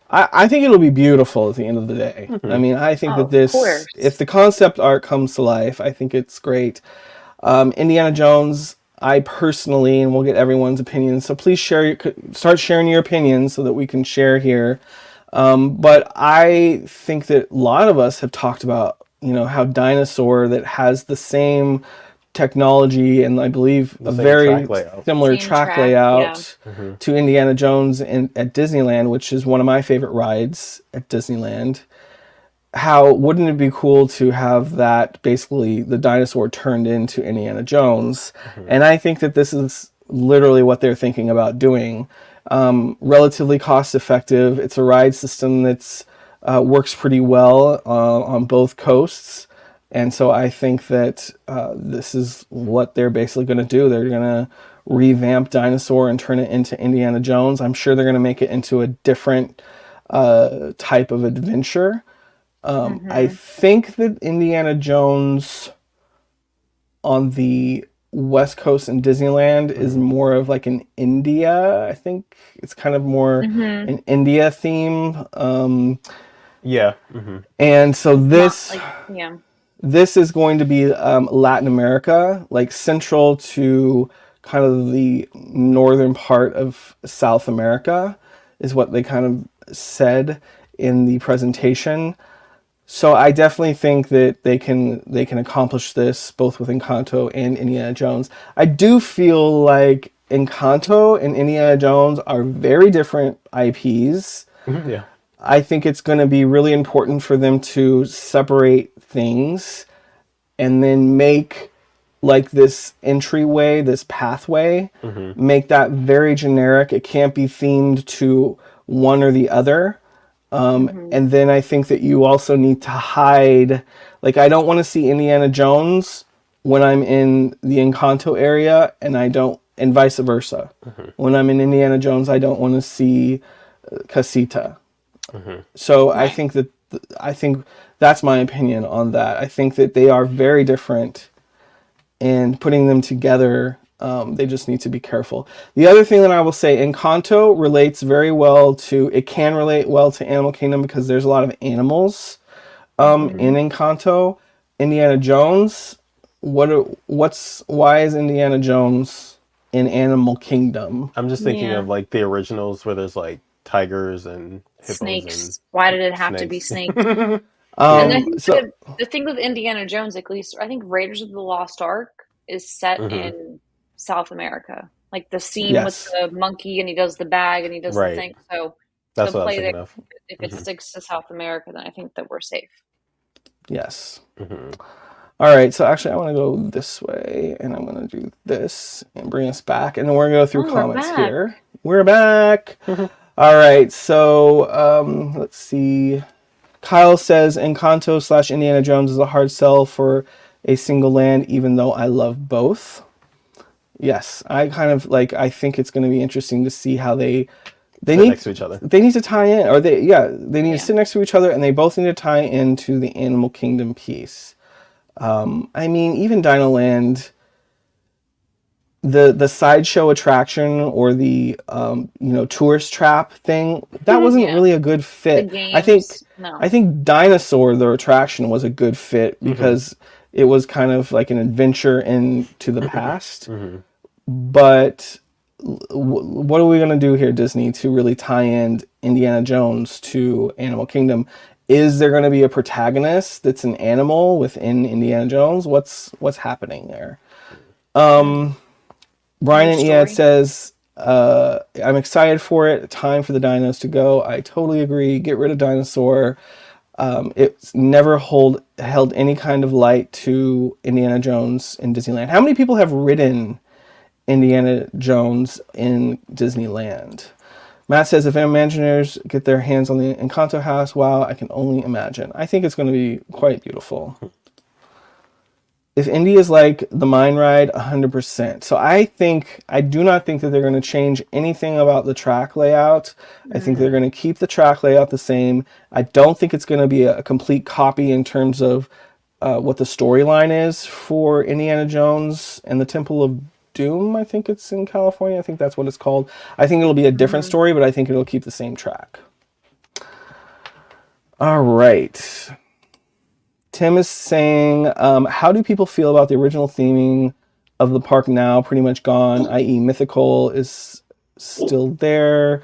I think it'll be beautiful at the end of the day. I Mm-hmm. mean, I think Oh, that of this, if course. the concept art comes to life, I think it's great. Indiana Jones, I personally, and we'll get everyone's opinions. So please start sharing your opinions so that we can share here. But I think that a lot of us have talked about, how Dinosaur that has the same technology and I believe The a same track very layout. similar Same track track. Yeah. layout Mm-hmm. to Indiana Jones at Disneyland, which is one of my favorite rides at Disneyland. How wouldn't it be cool to have that basically the dinosaur turned into Indiana Jones? Mm-hmm. And I think that this is literally what they're thinking about doing. Relatively cost effective. It's a ride system that's works pretty well on both coasts. And so I think that this is what they're basically going to do. They're going to revamp Dinosaur and turn it into Indiana Jones. I'm sure they're going to make it into a different type of adventure. I Mm-hmm. think that Indiana Jones on the West Coast in Disneyland is Mm-hmm. more of like an India. I think it's kind of more Mm-hmm. an India theme. Yeah. Mm-hmm. And so Yeah. this is going to be Latin America, like central to kind of the northern part of South America, is what they kind of said in the presentation. So I definitely think that they can accomplish this both with Encanto and Indiana Jones. I do feel like Encanto and Indiana Jones are very different IPs. Yeah. I think it's going to be really important for them to separate things and then make like this entryway, this pathway, Mm-hmm. make that very generic. It can't be themed to one or the other. Mm-hmm. And then I think that you also need to hide, like, I don't want to see Indiana Jones when I'm in the Encanto area, and vice versa. Mm-hmm. When I'm in Indiana Jones, I don't want to see Casita. Mm-hmm. So Right. I think that's my opinion on that. I think that they are very different, and putting them together, they just need to be careful. The other thing that I will say, Encanto relates very well to, it can relate well to Animal Kingdom because there's a lot of animals Mm-hmm. in Encanto. Indiana Jones, why is Indiana Jones in Animal Kingdom? I'm just thinking Yeah. of like the originals where there's like tigers and hippos and Snakes. Why did it have to be snakes. snakes? And I Yeah. think So the thing with Indiana Jones, at least, I think Raiders of the Lost Ark is set Mm-hmm. in South America. Like the scene with yes, the monkey and he does the bag and he does the Right. thing. So to That's what I was play there, thinking of. if it Mm-hmm. sticks to South America, then I think that we're safe. yes. Mm-hmm. All right, so actually, I want to go this way, and I'm going to do this and bring us back, and then we're going to go through Oh, we're comments back. here. We're back. All right, so let's see. Kyle says Encanto slash Indiana Jones is a hard sell for a single land, even though I love both. Yes, I kind of like. I think it's going to be interesting to see how they Sit need next to each other. they need to tie in, or they need to sit next to each other, and they both need to tie into the Animal Kingdom piece. I mean, even Dino Land, the sideshow attraction or the tourist trap thing, that wasn't Yeah. really a good The fit. games, I no. think Dinosaur, the attraction, was a good fit Mm-hmm. because it was kind of like an adventure into the past. Mm-hmm. But what are we going to do here, Disney, to really tie in Indiana Jones to Animal Kingdom? Is there going to be a protagonist that's an animal within Indiana Jones? What's happening there? Brian More and Ead story. says, I'm excited for it. Time for the dinos to go. I totally agree. Get rid of Dinosaur. It's never held any kind of light to Indiana Jones in Disneyland. How many people have ridden Indiana Jones in Disneyland? Matt says, if Imagineers get their hands on the Encanto house, wow, I can only imagine. I think it's going to be quite beautiful. If Indy is like the mine ride, 100%. So I do not think that they're going to change anything about the track layout. I think they're going to keep the track layout the same. I don't think it's going to be a complete copy in terms of what the storyline is for Indiana Jones and the Temple of Doom. I think it's in California. I think that's what it's called. I think it'll be a different story, but I think it'll keep the same track. All right. Tim is saying, how do people feel about the original theming of the park now? Pretty much gone, i.e. mythical is still there,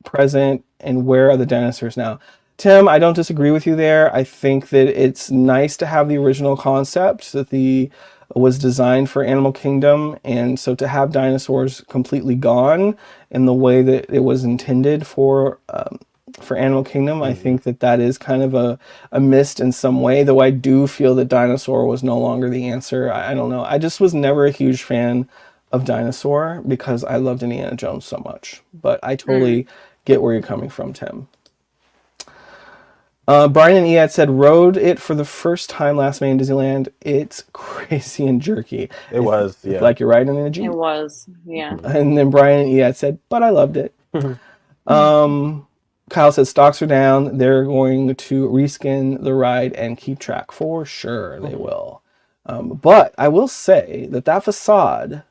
present, and where are the dinosaurs now? Tim, I don't disagree with you there. I think that it's nice to have the original concept that was designed for Animal Kingdom, and so to have dinosaurs completely gone in the way that it was intended for Animal Kingdom, I think that is kind of a missed in some way, though I do feel that Dinosaur was no longer the answer. I don't know. I just was never a huge fan of Dinosaur because I loved Indiana Jones so much. But I totally get where you're coming from, Tim. Brian and Ead said, rode it for the first time last May in Disneyland. It's crazy and jerky. It was, yeah. It's like you're riding in a Jeep. It was, yeah. And then Brian and Ead said, but I loved it. Kyle says stocks are down. They're going to reskin the ride and keep track for sure. They will. But I will say that facade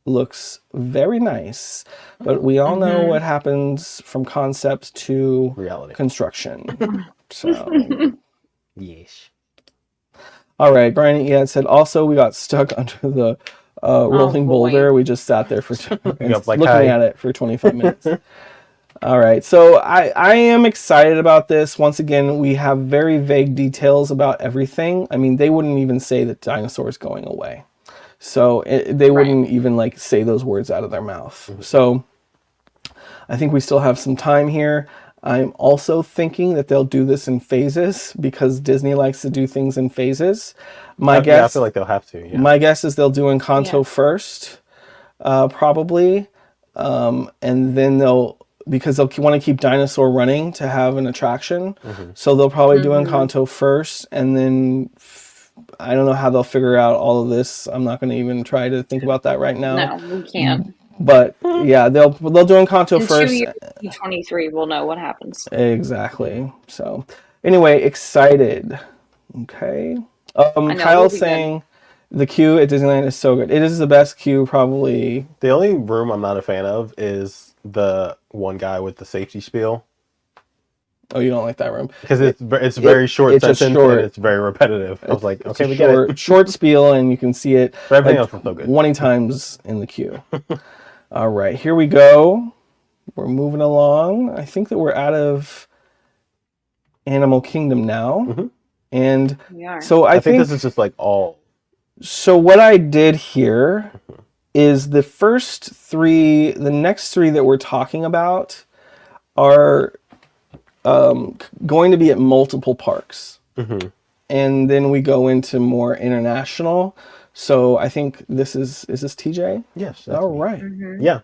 looks very nice. But we all know what happens from concept to Reality. construction. So, Yes. all right. Brian and Ian said also we got stuck under the rolling boulder. We just sat there for looking at it for 25 minutes. All right, so I am excited about this. Once again, we have very vague details about everything. I mean, they wouldn't even say that dinosaurs going away. So they wouldn't even like say those words out of their mouth. So I think we still have some time here. I'm also thinking that they'll do this in phases because Disney likes to do things in phases. I feel like they'll have to. Yeah. My guess is they'll do Encanto first, probably, and then because they'll want to keep Dinosaur running to have an attraction. So they'll probably do Encanto first, and then I don't know how they'll figure out all of this. I'm not going to even try to think about that right now. No, we can't. But yeah, they'll do Encanto In first. 2 years, D23, we'll know what happens. Exactly. So anyway, excited. Okay. Kyle saying the queue at Disneyland is so good. It is the best queue probably. The only room I'm not a fan of is the one guy with the safety spiel. Oh, you don't like that room because it's very short sentence and it's very repetitive. I was like, okay, we get it. Short spiel, and you can see it. But everything else was so good. 20 times in the queue. All right, here we go. We're moving along. I think that we're out of Animal Kingdom now, and so I think this is just like all. So what I did here is the next three that we're talking about are going to be at multiple parks. and then we go into more international. So I think is this TJ? Yes, that's All me. right. Mm-hmm. Yeah.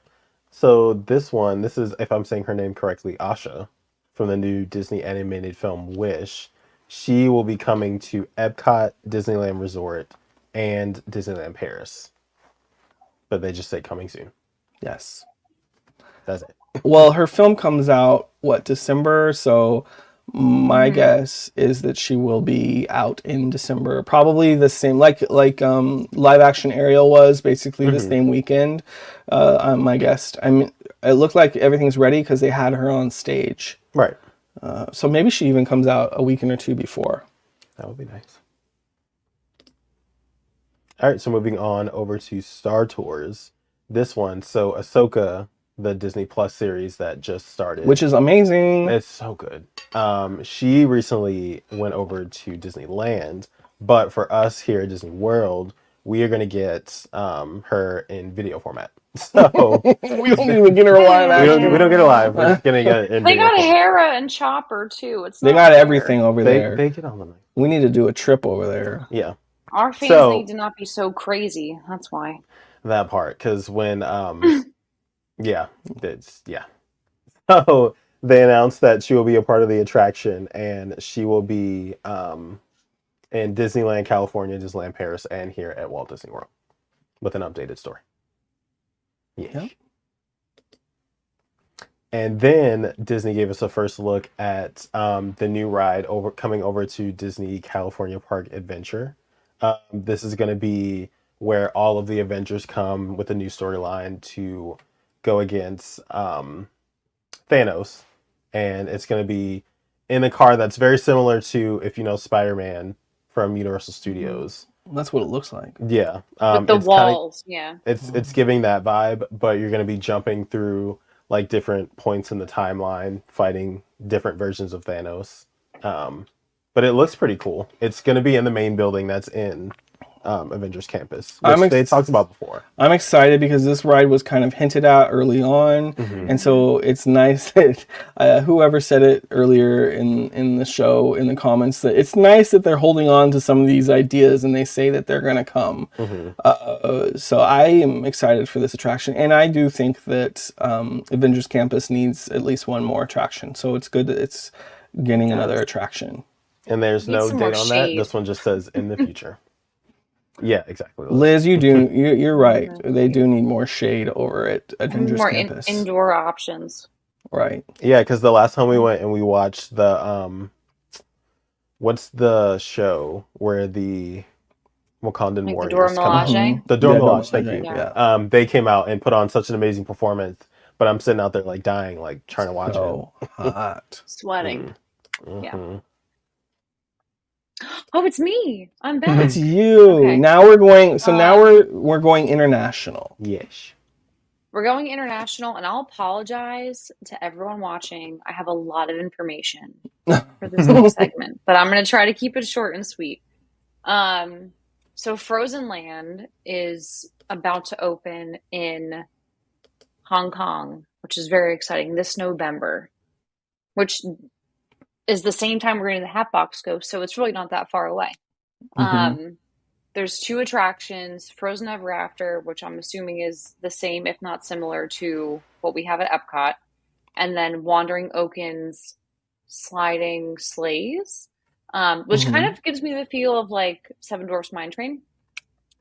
So this is, if I'm saying her name correctly, Asha, from the new Disney animated film Wish. She will be coming to Epcot, Disneyland Resort, and Disneyland Paris. But they just say coming soon. Yes. That's it. Well, her film comes out what, December, so my Mm-hmm. guess is that she will be out in December, probably the same live action Ariel was basically the Hmm. same weekend. My guess. I mean, it looked like everything's ready because they had her on stage. Right. So maybe she even comes out a weekend or two before. That would be nice. All right, so moving on over to Star Tours. This one, so Ahsoka, the Disney Plus series that just started, Which is amazing. it's so good. She recently went over to Disneyland, but for us here at Disney World, we are going to get her in video format. So We don't even get her live we action. don't get it live. We're just going to get it in They video got format. Hera and Chopper too. It's They not got fair. everything over there. They get on the night. We need to do a trip over there. Yeah. Our fans need So to not be so crazy. That's why. that part, because when yeah, it's yeah. So they announced that she will be a part of the attraction, and she will be in Disneyland California, Disneyland Paris, and here at Walt Disney World with an updated story. Yeah. Yep. And then Disney gave us a first look at the new ride coming over to Disney California Park Adventure. This is going to be where all of the Avengers come with a new storyline to go against Thanos, and it's going to be in a car that's very similar to, if you know, Spider-Man from Universal Studios. That's what it looks like. Yeah, With the it's kind of walls, yeah. it's giving that vibe, but you're going to be jumping through like different points in the timeline, fighting different versions of Thanos. But it looks pretty cool. It's going to be in the main building that's in Avengers Campus, which they talked about before. I'm excited because this ride was kind of hinted at early on, and so it's nice that whoever said it earlier in the show in the comments that it's nice that they're holding on to some of these ideas and they say that they're going to come. So I am excited for this attraction, and I do think that Avengers Campus needs at least one more attraction. So it's good that it's getting another attraction. And there's Need no some more date on that. shade. This one just says in the future. Yeah, exactly. Liz, you're right. They do need more shade over at Avengers More Campus. indoor options. Right. Yeah, because the last time we went and we watched the what's the show where the Wakandan Like the warriors Dora come out? Milaje. The Dora Yeah, Milaje, thank Milaje, you. yeah. They came out and put on such an amazing performance, but I'm sitting out there like dying, like trying to watch So hot. Sweating. it. Yeah. Oh, it's me. I'm back. It's you. Okay. Now we're going. So now we're going international. Yes. We're going international, and I'll apologize to everyone watching. I have a lot of information for this next segment, but I'm going to try to keep it short and sweet. So Frozen Land is about to open in Hong Kong, which is very exciting, this November, which is the same time we're getting the Hatbox Ghost, so it's really not that far away. There's two attractions, Frozen Ever After, which I'm assuming is the same, if not similar, to what we have at Epcot, and then Wandering Oaken's Sliding Sleighs, which kind of gives me the feel of like Seven Dwarfs Mine Train.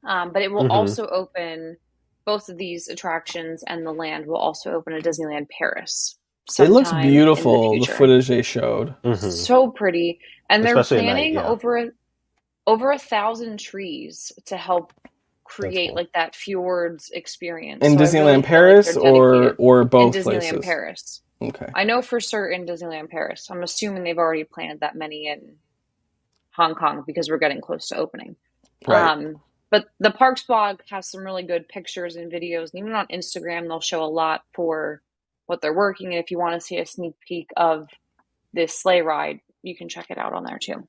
But it will also open, both of these attractions and the land will also open at Disneyland Paris. It looks sometime beautiful, in the future. footage they showed. So pretty. And they're Especially at night, planning yeah. over 1,000 trees to help create cool. like that fjords experience. In So I Disneyland really feel like Paris they're dedicated. or both In Disneyland places? Paris. Okay. I know for certain Disneyland Paris. I'm assuming they've already planned that many in Hong Kong because we're getting close to opening. Right. But the Parks blog has some really good pictures and videos, and even on Instagram they'll show a lot for what they're working. And if you want to see a sneak peek of this sleigh ride, you can check it out on there too.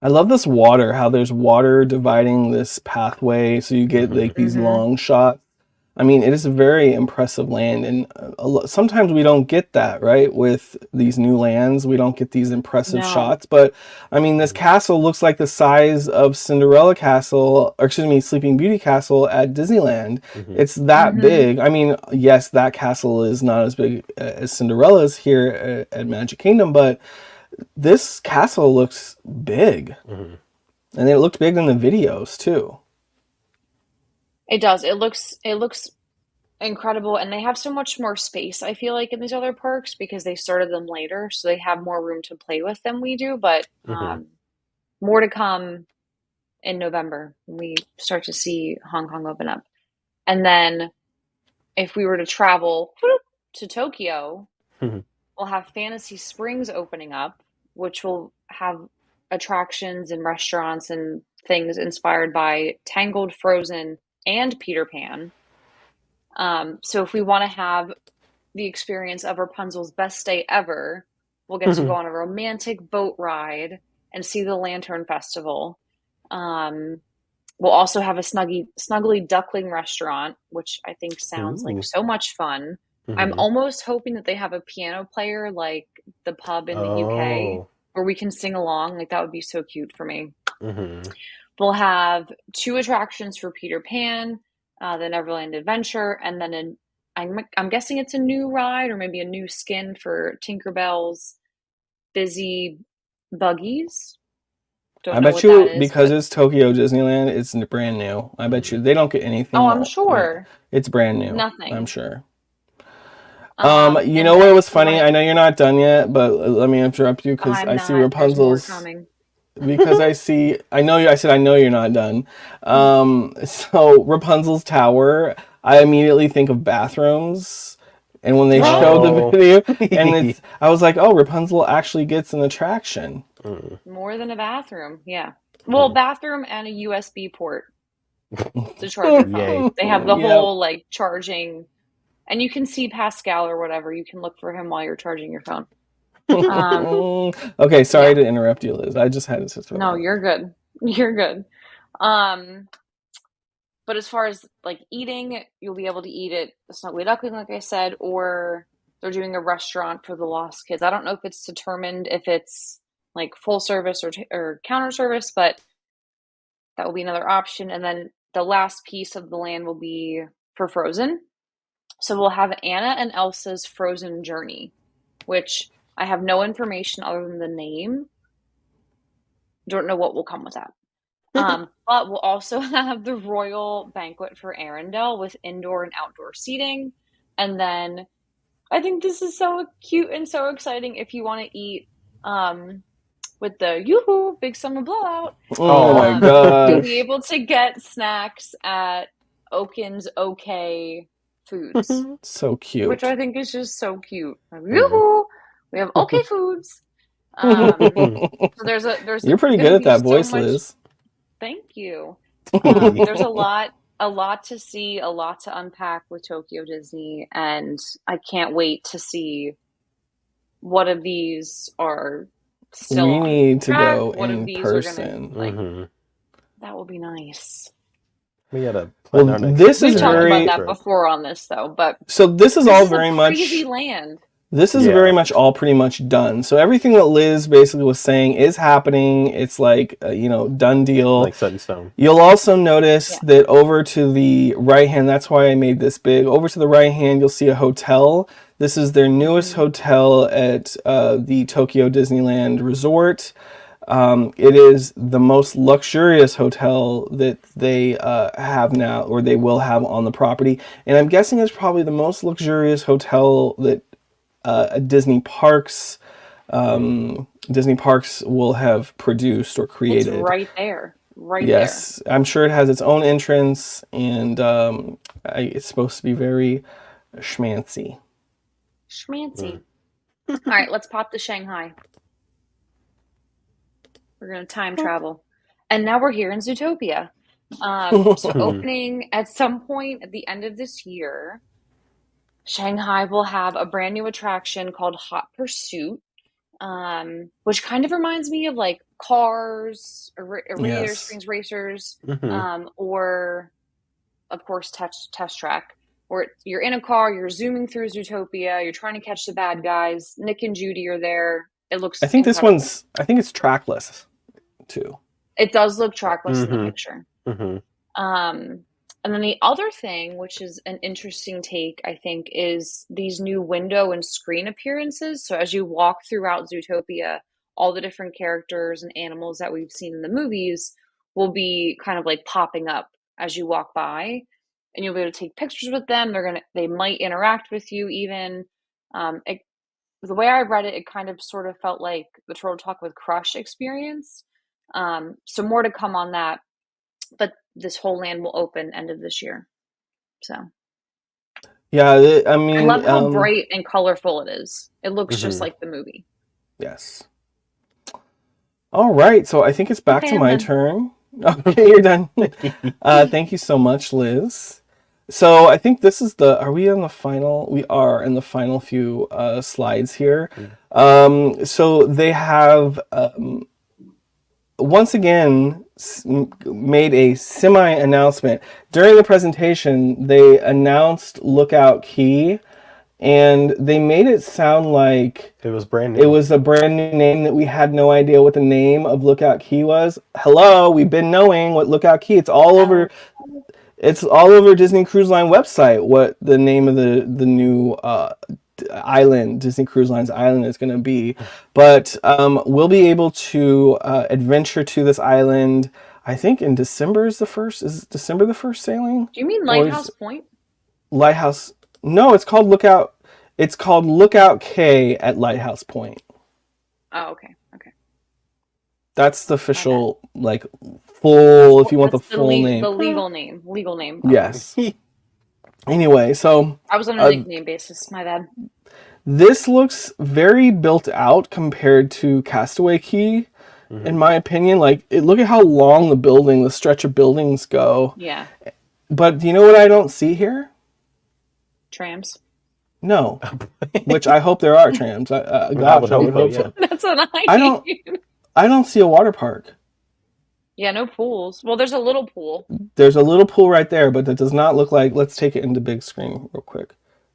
I love this water, how there's water dividing this pathway, so you get like these long shots I mean, it is a very impressive land, and sometimes we don't get that, right? With these new lands, we don't get these impressive No. shots. But I mean, this castle looks like the size of Cinderella Castle, or excuse me, Sleeping Beauty Castle at Disneyland. Mm-hmm. It's that Mm-hmm. big. I mean, yes, that castle is not as big as Cinderella's here at Magic Kingdom, but this castle looks big, Mm-hmm. and it looked big in the videos too. It does. It looks incredible, and they have so much more space, I feel like, in these other parks because they started them later, so they have more room to play with than we do, but Mm-hmm. more to come in November when we start to see Hong Kong open up. And then if we were to travel to Tokyo, Mm-hmm. we'll have Fantasy Springs opening up, which will have attractions and restaurants and things inspired by Tangled, Frozen, and Peter Pan. So if we want to have the experience of Rapunzel's best day ever, we'll get to go on a romantic boat ride and see the Lantern Festival. Um, we'll also have a snuggly duckling restaurant, which I think sounds like Ooh. so much fun. I'm Mm-hmm. almost hoping that they have a piano player like the pub in the UK Oh. where we can sing along. Like that would be so cute for me. Mm-hmm. We'll have two attractions for Peter Pan, the Neverland Adventure, and then I'm guessing it's a new ride or maybe a new skin for Tinkerbell's Busy Buggies. I Don't know bet what that you is, because but it's Tokyo Disneyland, it's brand new. I bet Mm-hmm. you they don't get oh, anything. I'm sure It's brand new. I'm nothing. sure. You And know what then was if we want funny? to, I know you're not done yet, but let me interrupt you because I'm I see not. There's more Rapunzel's. coming. Because I see, I know you. I said I know you're not done. So Rapunzel's tower, I immediately think of bathrooms, and when they Right? showed the Oh. video, and I was like, oh, Rapunzel actually gets an attraction. Mm-hmm. More than a bathroom. Yeah. Well, bathroom and a USB port to charge your phone. Yay. They have the Yep. whole like charging, and you can see Pascal or whatever. You can look for him while you're charging your phone. Um, Okay, sorry yeah. to interrupt you, Liz. I just had to throw No, that. you're good. You're good. Um, but as far as like eating, you'll be able to eat at the Snuggly Duckling, like I said, or they're doing a restaurant for the lost kids. I don't know if it's determined if it's like full service or counter service, but that will be another option. And then the last piece of the land will be for Frozen. So we'll have Anna and Elsa's Frozen Journey, which I have no information other than the name. Don't know what will come with that. But we'll also have the Royal Banquet for Arendelle with indoor and outdoor seating. And then I think this is so cute and so exciting if you want to eat with the yoo-hoo big summer blowout. Oh my Oh. You'll be gosh. able to get snacks at Oaken's OK Foods, So which cute. I think is just so cute. Like, Mm-hmm. yoo-hoo! We have OK Foods. Um, so there's You're pretty good gonna at be that so voice, much. Liz. Thank you. There's a lot to see, a lot to unpack with Tokyo Disney, and I can't wait to see what of these are still We on need to track, go what of in these are gonna person. like Mm-hmm. that will be nice. We gotta plan Well, our next this We've is talked about international very that trip. before on this though, but so this is this all is a very crazy much land. this is very Yeah. much all pretty much done. So everything that Liz basically was saying is happening. It's like done deal. Like set in stone. You'll also notice Yeah. that over to the right hand, that's why I made this big. Over to the right hand, you'll see a hotel. This is their newest Hmm. hotel at the Tokyo Disneyland Resort. It is the most luxurious hotel that they have now, or they will have on the property. And I'm guessing it's probably the most luxurious hotel that Disney Parks Disney Parks will have produced or It's created. right there. Right there. Yes, I'm sure it has its own entrance, and it's supposed to be very schmancy. Schmancy. Mm. All right, let's pop to Shanghai. We're gonna time travel. And now we're here in Zootopia. So Mhm. opening at some point at the end of this year, Shanghai will have a brand new attraction called Hot Pursuit, which kind of reminds me of like Cars, or Radiator Yes. Springs Racers, Mhm. or of course Test Track. where you're in a car, you're zooming through Zootopia, you're trying to catch the bad guys. Nick and Judy are there. It I looks think incredible. I think it's trackless too. It does look trackless in the Mm-hmm. picture. Mm-hmm. Um, and then the other thing, which is an interesting take, I think, is these new window and screen appearances. So as you walk throughout Zootopia, all the different characters and animals that we've seen in the movies will be kind of like popping up as you walk by, and you'll be able to take pictures with them. They might interact with you even. It, the way I read it, it kind of sort of felt like the Turtle Talk with Crush experience. So more to come on that, but this whole land will open end of this year. So Yeah, I I mean, love how bright and colorful it is. It looks just Mm-hmm. like the movie. yes. All right, so I think it's back Okay, to I'm my done. turn. Okay, you're done. Thank you so much, Liz. So I think this is the. Are we on the final? We are in the final few slides here. So they have once again made a semi announcement during the presentation. They announced Lookout Key, and they made it sound like It was brand it new. was a brand new name that we had no idea what the name of Lookout Key was. Hello, we've been knowing what Lookout Key. It's all over. Oh, It's all over Disney Cruise Line website. What the name of the new island, Disney Cruise Line's island, is going to be. But we'll be able to adventure to this island. I think in December is the first. Is December the first sailing, do you mean or is Lighthouse Point? Lighthouse? No, it's called Lookout. It's called Lookout K at Lighthouse Point. Oh, okay, okay. That's the My bad. official, like, full, if you want the That's full the name. legal name. Legal name. Okay. Yes. Anyway, so I was on a uh, nickname basis. My bad. this looks very built out compared to Castaway Key, in Mm-hmm. my opinion. Like, look at how long the stretch of buildings go. Yeah. But do you know what I don't see here? Trams. No. Which I hope there are trams. I Gosh, would I would hope so. hope Yeah. so. That's what I I don't. need. I don't see a water park. Yeah, no pools. Well, there's a little pool. There's a little pool right there, but that does not look like. Let's take it into big screen real quick.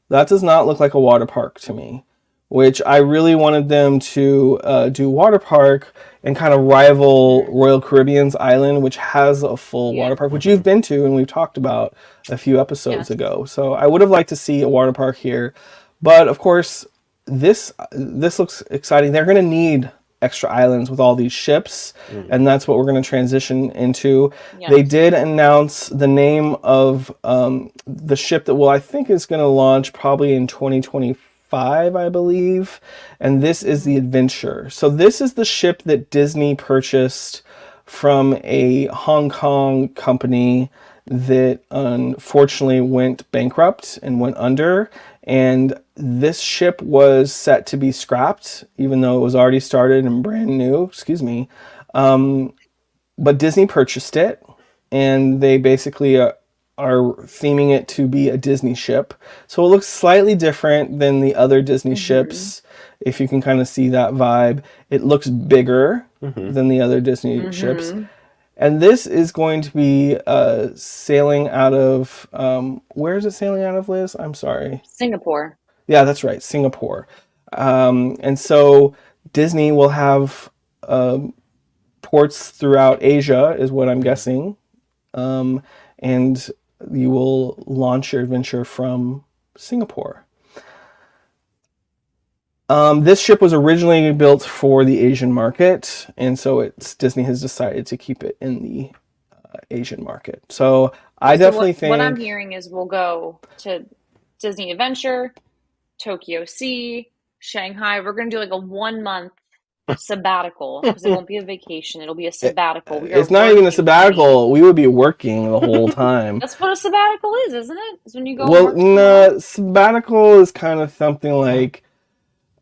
That does not look like a water park to me, which I really wanted them to do water park and kind of rival Mm, Royal Caribbean's Island, which has a full yeah. water park, which you've been to and we've talked about a few episodes Yes. ago. So I would have liked to see a water park here, but of course, this looks exciting. They're going to need extra islands with all these ships, Mm. and that's what we're going to transition into. They Yes. did announce the name of the ship that I think is going to launch probably in 2025, I believe, and this is Hmm. the Adventure. So this is the ship that Disney purchased from a Hong Kong company that unfortunately went bankrupt and went under. And this ship was set to be scrapped, even though it was already started and brand new. Excuse me. But Disney purchased it, and they basically are theming it to be a Disney ship. So it looks slightly different than the other Disney Mm-hmm. ships, if you can kind of see that vibe. It looks bigger Mm-hmm. than the other Disney ships. Mm-hmm. And this is going to be sailing out of, where is it sailing out of, Liz? I'm sorry. Singapore. Yeah, that's right, Singapore. And so Disney will have ports throughout Asia, is what I'm Mm-hmm. guessing. And you will launch your adventure from Singapore. This ship was originally built for the Asian market, and so Disney has decided to keep it in the Asian market. So Okay, I so definitely what I'm think, hearing is we'll go to Disney Adventure, Tokyo Sea, Shanghai. We're gonna do like a 1 month sabbatical because it won't be a vacation. It'll be a sabbatical. We are it's not even a working, honey. sabbatical. We would be working the whole time. That's what a sabbatical is, isn't it? Is when you go and Well, work somewhere else. no, sabbatical is kind of something like,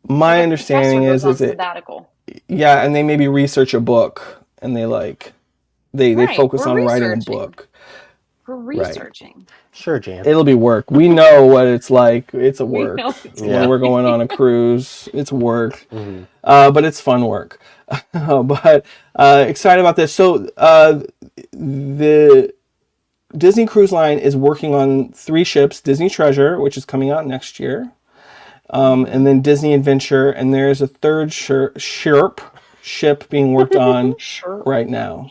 Like my a professor understanding goes is on it, sabbatical. yeah, and they maybe research a book and they Right. focus on writing a book. We're Right. researching. Sure, Jan. It'll be work. We know what it's like. It's a We work. know it's When Yeah. we're going on a cruise, it's work. Mm-hmm. But it's fun work. But excited about this. So the Disney Cruise Line is working on 3 ships: Disney Treasure, which is coming out next year, Mm-hmm. and then Disney Adventure, and there's a third ship being worked on Sure. right now.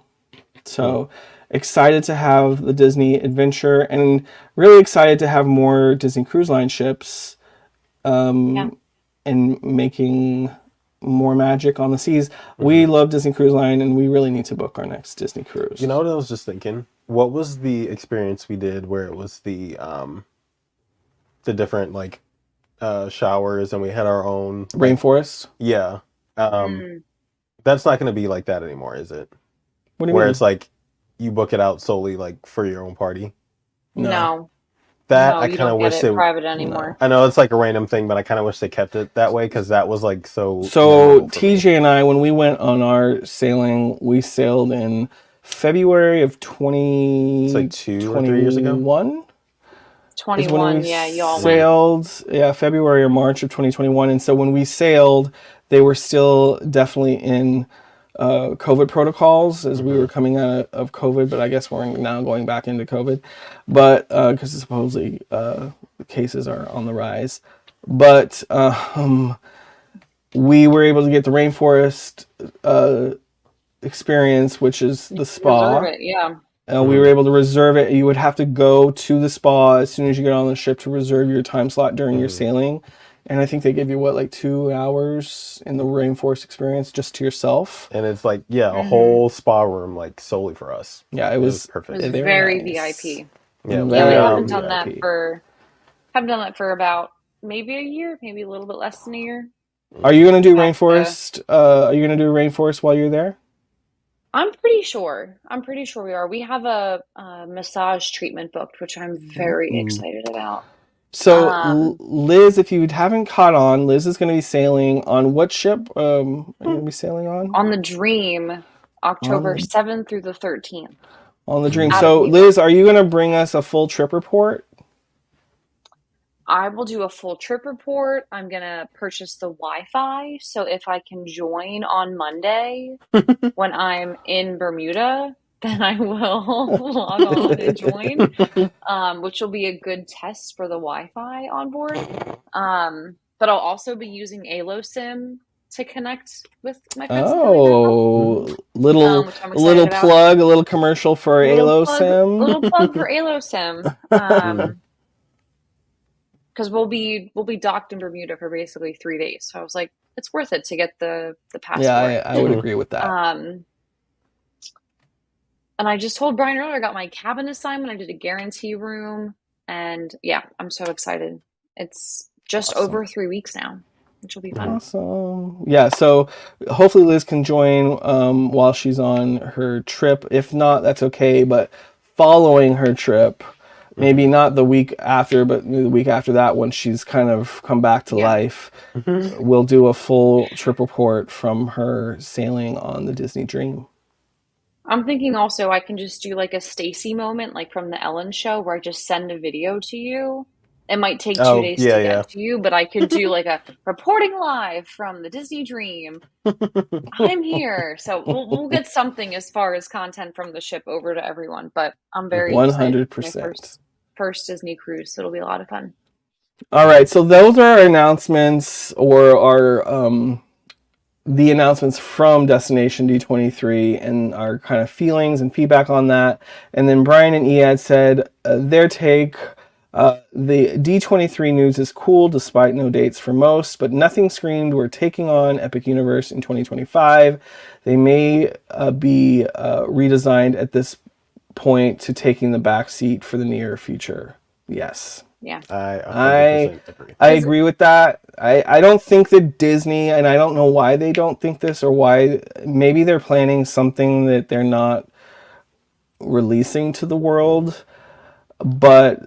Hmm. So excited to have the Disney Adventure, and really excited to have more Disney Cruise Line ships, Yeah. and making more magic on the seas. Hmm. We love Disney Cruise Line, and we really need to book our next Disney You cruise. know what I was just thinking? What was the experience we did where it was the different like showers and we had our own like Rainforest? yeah. Um Mm, that's not going to be like that anymore, is it? What do you Where it's mean? like you book it out solely like for your own party. No, no, That no, I you kind don't of get wish it they private no. anymore. I know it's like a random thing, but I kind of wish they kept it that way because that was like so So memorable for me. TJ and I, when we went on our sailing, we sailed in February of It's like 2 or 3 years ago. 2021 is when we 21, yeah, y'all Hmm. went. sailed. Yeah, February or March of 2021. And so when we sailed, they were still definitely in COVID protocols as we Hmm. were coming out of COVID, but I guess we're now going back into COVID. But because supposedly the cases are on the rise. But we were able to get the rainforest experience, which is the Reserve spa. it, yeah. We were Hmm. able to reserve it. You would have to go to the spa as soon as you get on the ship to reserve your time slot during your Hmm. sailing. And I think they give you what, like 2 hours in the rainforest experience just to yourself. And it's like yeah, a Mm-hmm. whole spa room like solely for us. Yeah, it It was was It perfect. was very very nice. VIP. Yeah, Yeah, we we Very VIP. haven't done that for about maybe a year, maybe a little bit less than a year. Are you gonna do Have to. rainforest? Are you gonna do rainforest while you're there? I'm pretty sure. I'm pretty sure we are. We have a massage treatment booked, which I'm very Ooh. excited about. So Um, Liz, if you haven't caught on, Liz is going to be sailing on what ship? Are you going to be sailing on? on the Dream, On October the 7th through the 13th, on the Dream. out of So New York. Liz, are you going to bring us a full trip report? I will do a full trip report. I'm gonna purchase the Wi-Fi, so if I can join on Monday when I'm in Bermuda, then I will log on and join, which will be a good test for the Wi-Fi on board. But I'll also be using AloSim to connect with my friends and family back home, Hmm. Oh, little which I'm excited little about. plug, a little commercial for Little plug AloSim. for AloSim. Mm. Because we'll be docked in Bermuda for basically 3 days. So I was like, it's worth it to get the Yeah, passport. I would agree with that. Um, and I just told Brian earlier, I got my cabin assignment. I did a guarantee room, and yeah, I'm so excited. It's just Awesome. over 3 weeks now, which will be Hmm. fun. Awesome. Yeah, so hopefully Liz can join while she's on her trip. If not, that's okay. But following her trip, Hmm. maybe not the week after, but the week after that, when she's kind of come back to Yeah. life, we'll do a full trip report from her sailing on the Disney Dream. I'm thinking also I can just do like a Stacy moment, like from the Ellen show, where I just send a video to you. It might take two Oh days yeah, to yeah. get to you, but I could do like a reporting live from the Disney Dream. I'm here. So we'll get something as far as content from the ship over to everyone, but I'm very Hmm. excited. My 100%. first Disney cruise, so it'll be a lot of fun. All right, so those are our announcements or our the announcements from Destination D23 and our kind of feelings and feedback on that. And then Brian and Ead said their take. The D23 news is cool despite no dates for most, but nothing screamed we're taking on Epic Universe in 2025. They may be redesigned at this point to taking the back seat for the near future. Yes. Yeah. I I 100% agree. I Because agree with that. I don't think that Disney, and I don't know why they don't think this or why maybe they're planning something that they're not releasing to the world, but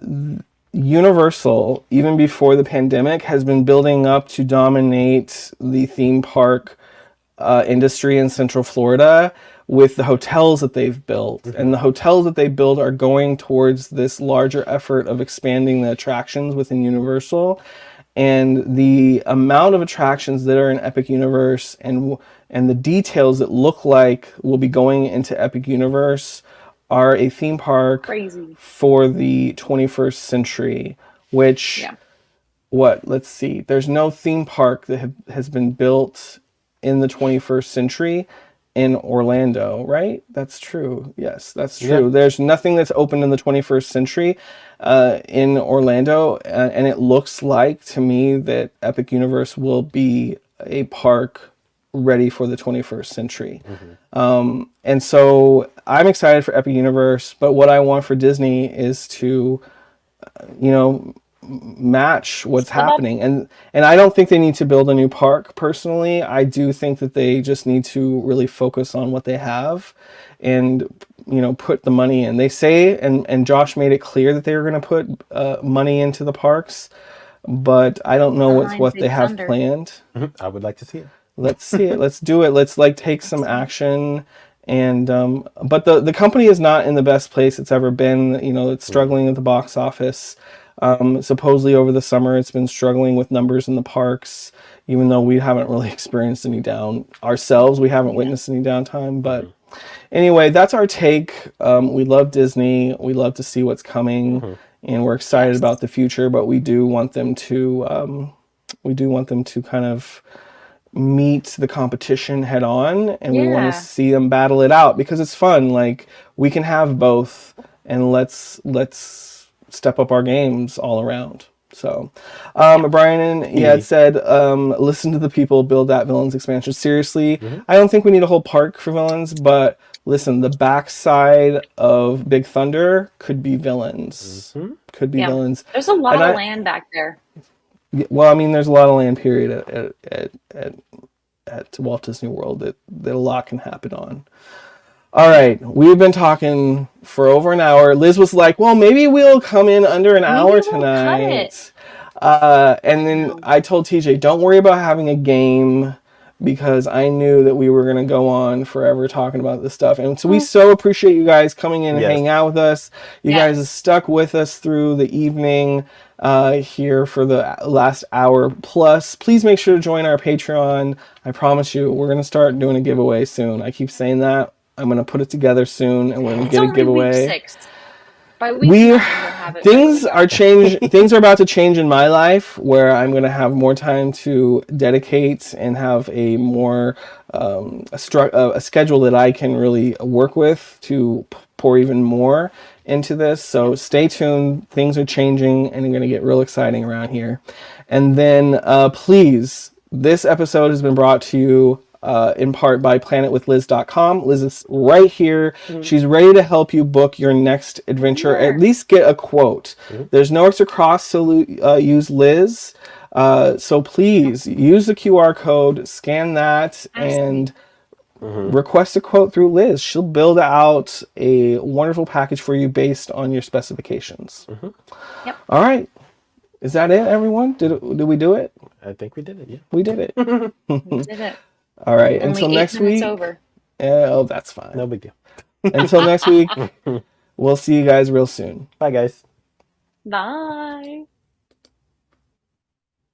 Universal, even before the pandemic, has been building up to dominate the theme park industry in Central Florida with the hotels that they've built. Hmm. And the hotels that they build are going towards this larger effort of expanding the attractions within Universal. And the amount of attractions that are in Epic Universe and the details that look like will be going into Epic Universe are a theme park Crazy. for the 21st century, which Yeah. what? Let's see. There's no theme park that has been built in the 21st century in Orlando, right? That's true. Yes, that's Yeah. true. There's nothing that's opened in the 21st century in Orlando, and it looks like to me that Epic Universe will be a park ready for the 21st century. Mm-hmm. And so I'm excited for Epic Universe, but what I want for Disney is to, you know, match what's Step up. happening. And I don't think they need to build a new park personally. I do think that they just need to really focus on what they have and put the money in. They say and Josh made it clear that they were going to put money into the parks, but I don't know Behind what they Big have Thunder. planned. I would like to see it. Let's see it. Let's do it. Let's like take some Let's see it. action. And but the company is not in the best place it's ever been. It's Mm-hmm. struggling at the box office. Supposedly over the summer, it's been struggling with numbers in the parks. Even though we haven't really experienced any down ourselves, we haven't Yeah. witnessed any downtime. But Mm-hmm. anyway, that's our take. We love Disney. We love to see what's coming, Mm-hmm. and we're excited Yes. about the future. But we do want them to kind of meet the competition head on, and we want to Yeah. see them battle it out because it's fun. Like we can have both, and let's step up our games all around. So Yeah. Brian, yeah, it said listen to the people, build that villains expansion. Seriously, Mm-hmm. I don't think we need a whole park for villains, but listen, the backside of Big Thunder could be villains, Mm-hmm. could be Yeah. villains. There's a lot And of I land back there. well, I mean, there's a lot of land period at Walt Disney World that a lot can happen on. All right, we've been talking for over an hour. Liz was like, "Well, maybe we'll come in under an Maybe hour we'll cut it. tonight." And I then know. I told TJ, "Don't worry about having a game." Because I knew that we were going to go on forever talking about this stuff. And so we so appreciate you guys coming in and Yes. hanging out with us. You guys have Yes. stuck with us through the evening here for the last hour plus. Please make sure to join our Patreon. I promise you, we're going to start doing a giveaway soon. I keep saying that. I'm going to put it together soon, and we're going to It's get a only week giveaway. 6. By week We 9, we'll have it ready to go. things are about to change in my life where I'm going to have more time to dedicate and have a more a schedule that I can really work with to pour even more into this. So stay tuned. Things are changing and they're going to get real exciting around here. And then please, this episode has been brought to you in part by planetwithliz.com. Liz is right here. Mm-hmm. She's ready to help you book your next adventure. Here. At least get a quote. Mm-hmm. There's no extra cost to use Liz. So please use the QR code, scan that, and request a quote through Liz. She'll build out a wonderful package for you based on your specifications. Mm-hmm. Yep. All right. Is that it, everyone? Did we do it? I think we did it. Yeah. We did it. We did it. All right. Only Until 8 next minutes week. over. Oh, that's fine. No big deal. Until next week, we'll see you guys real soon. Bye, guys. Bye.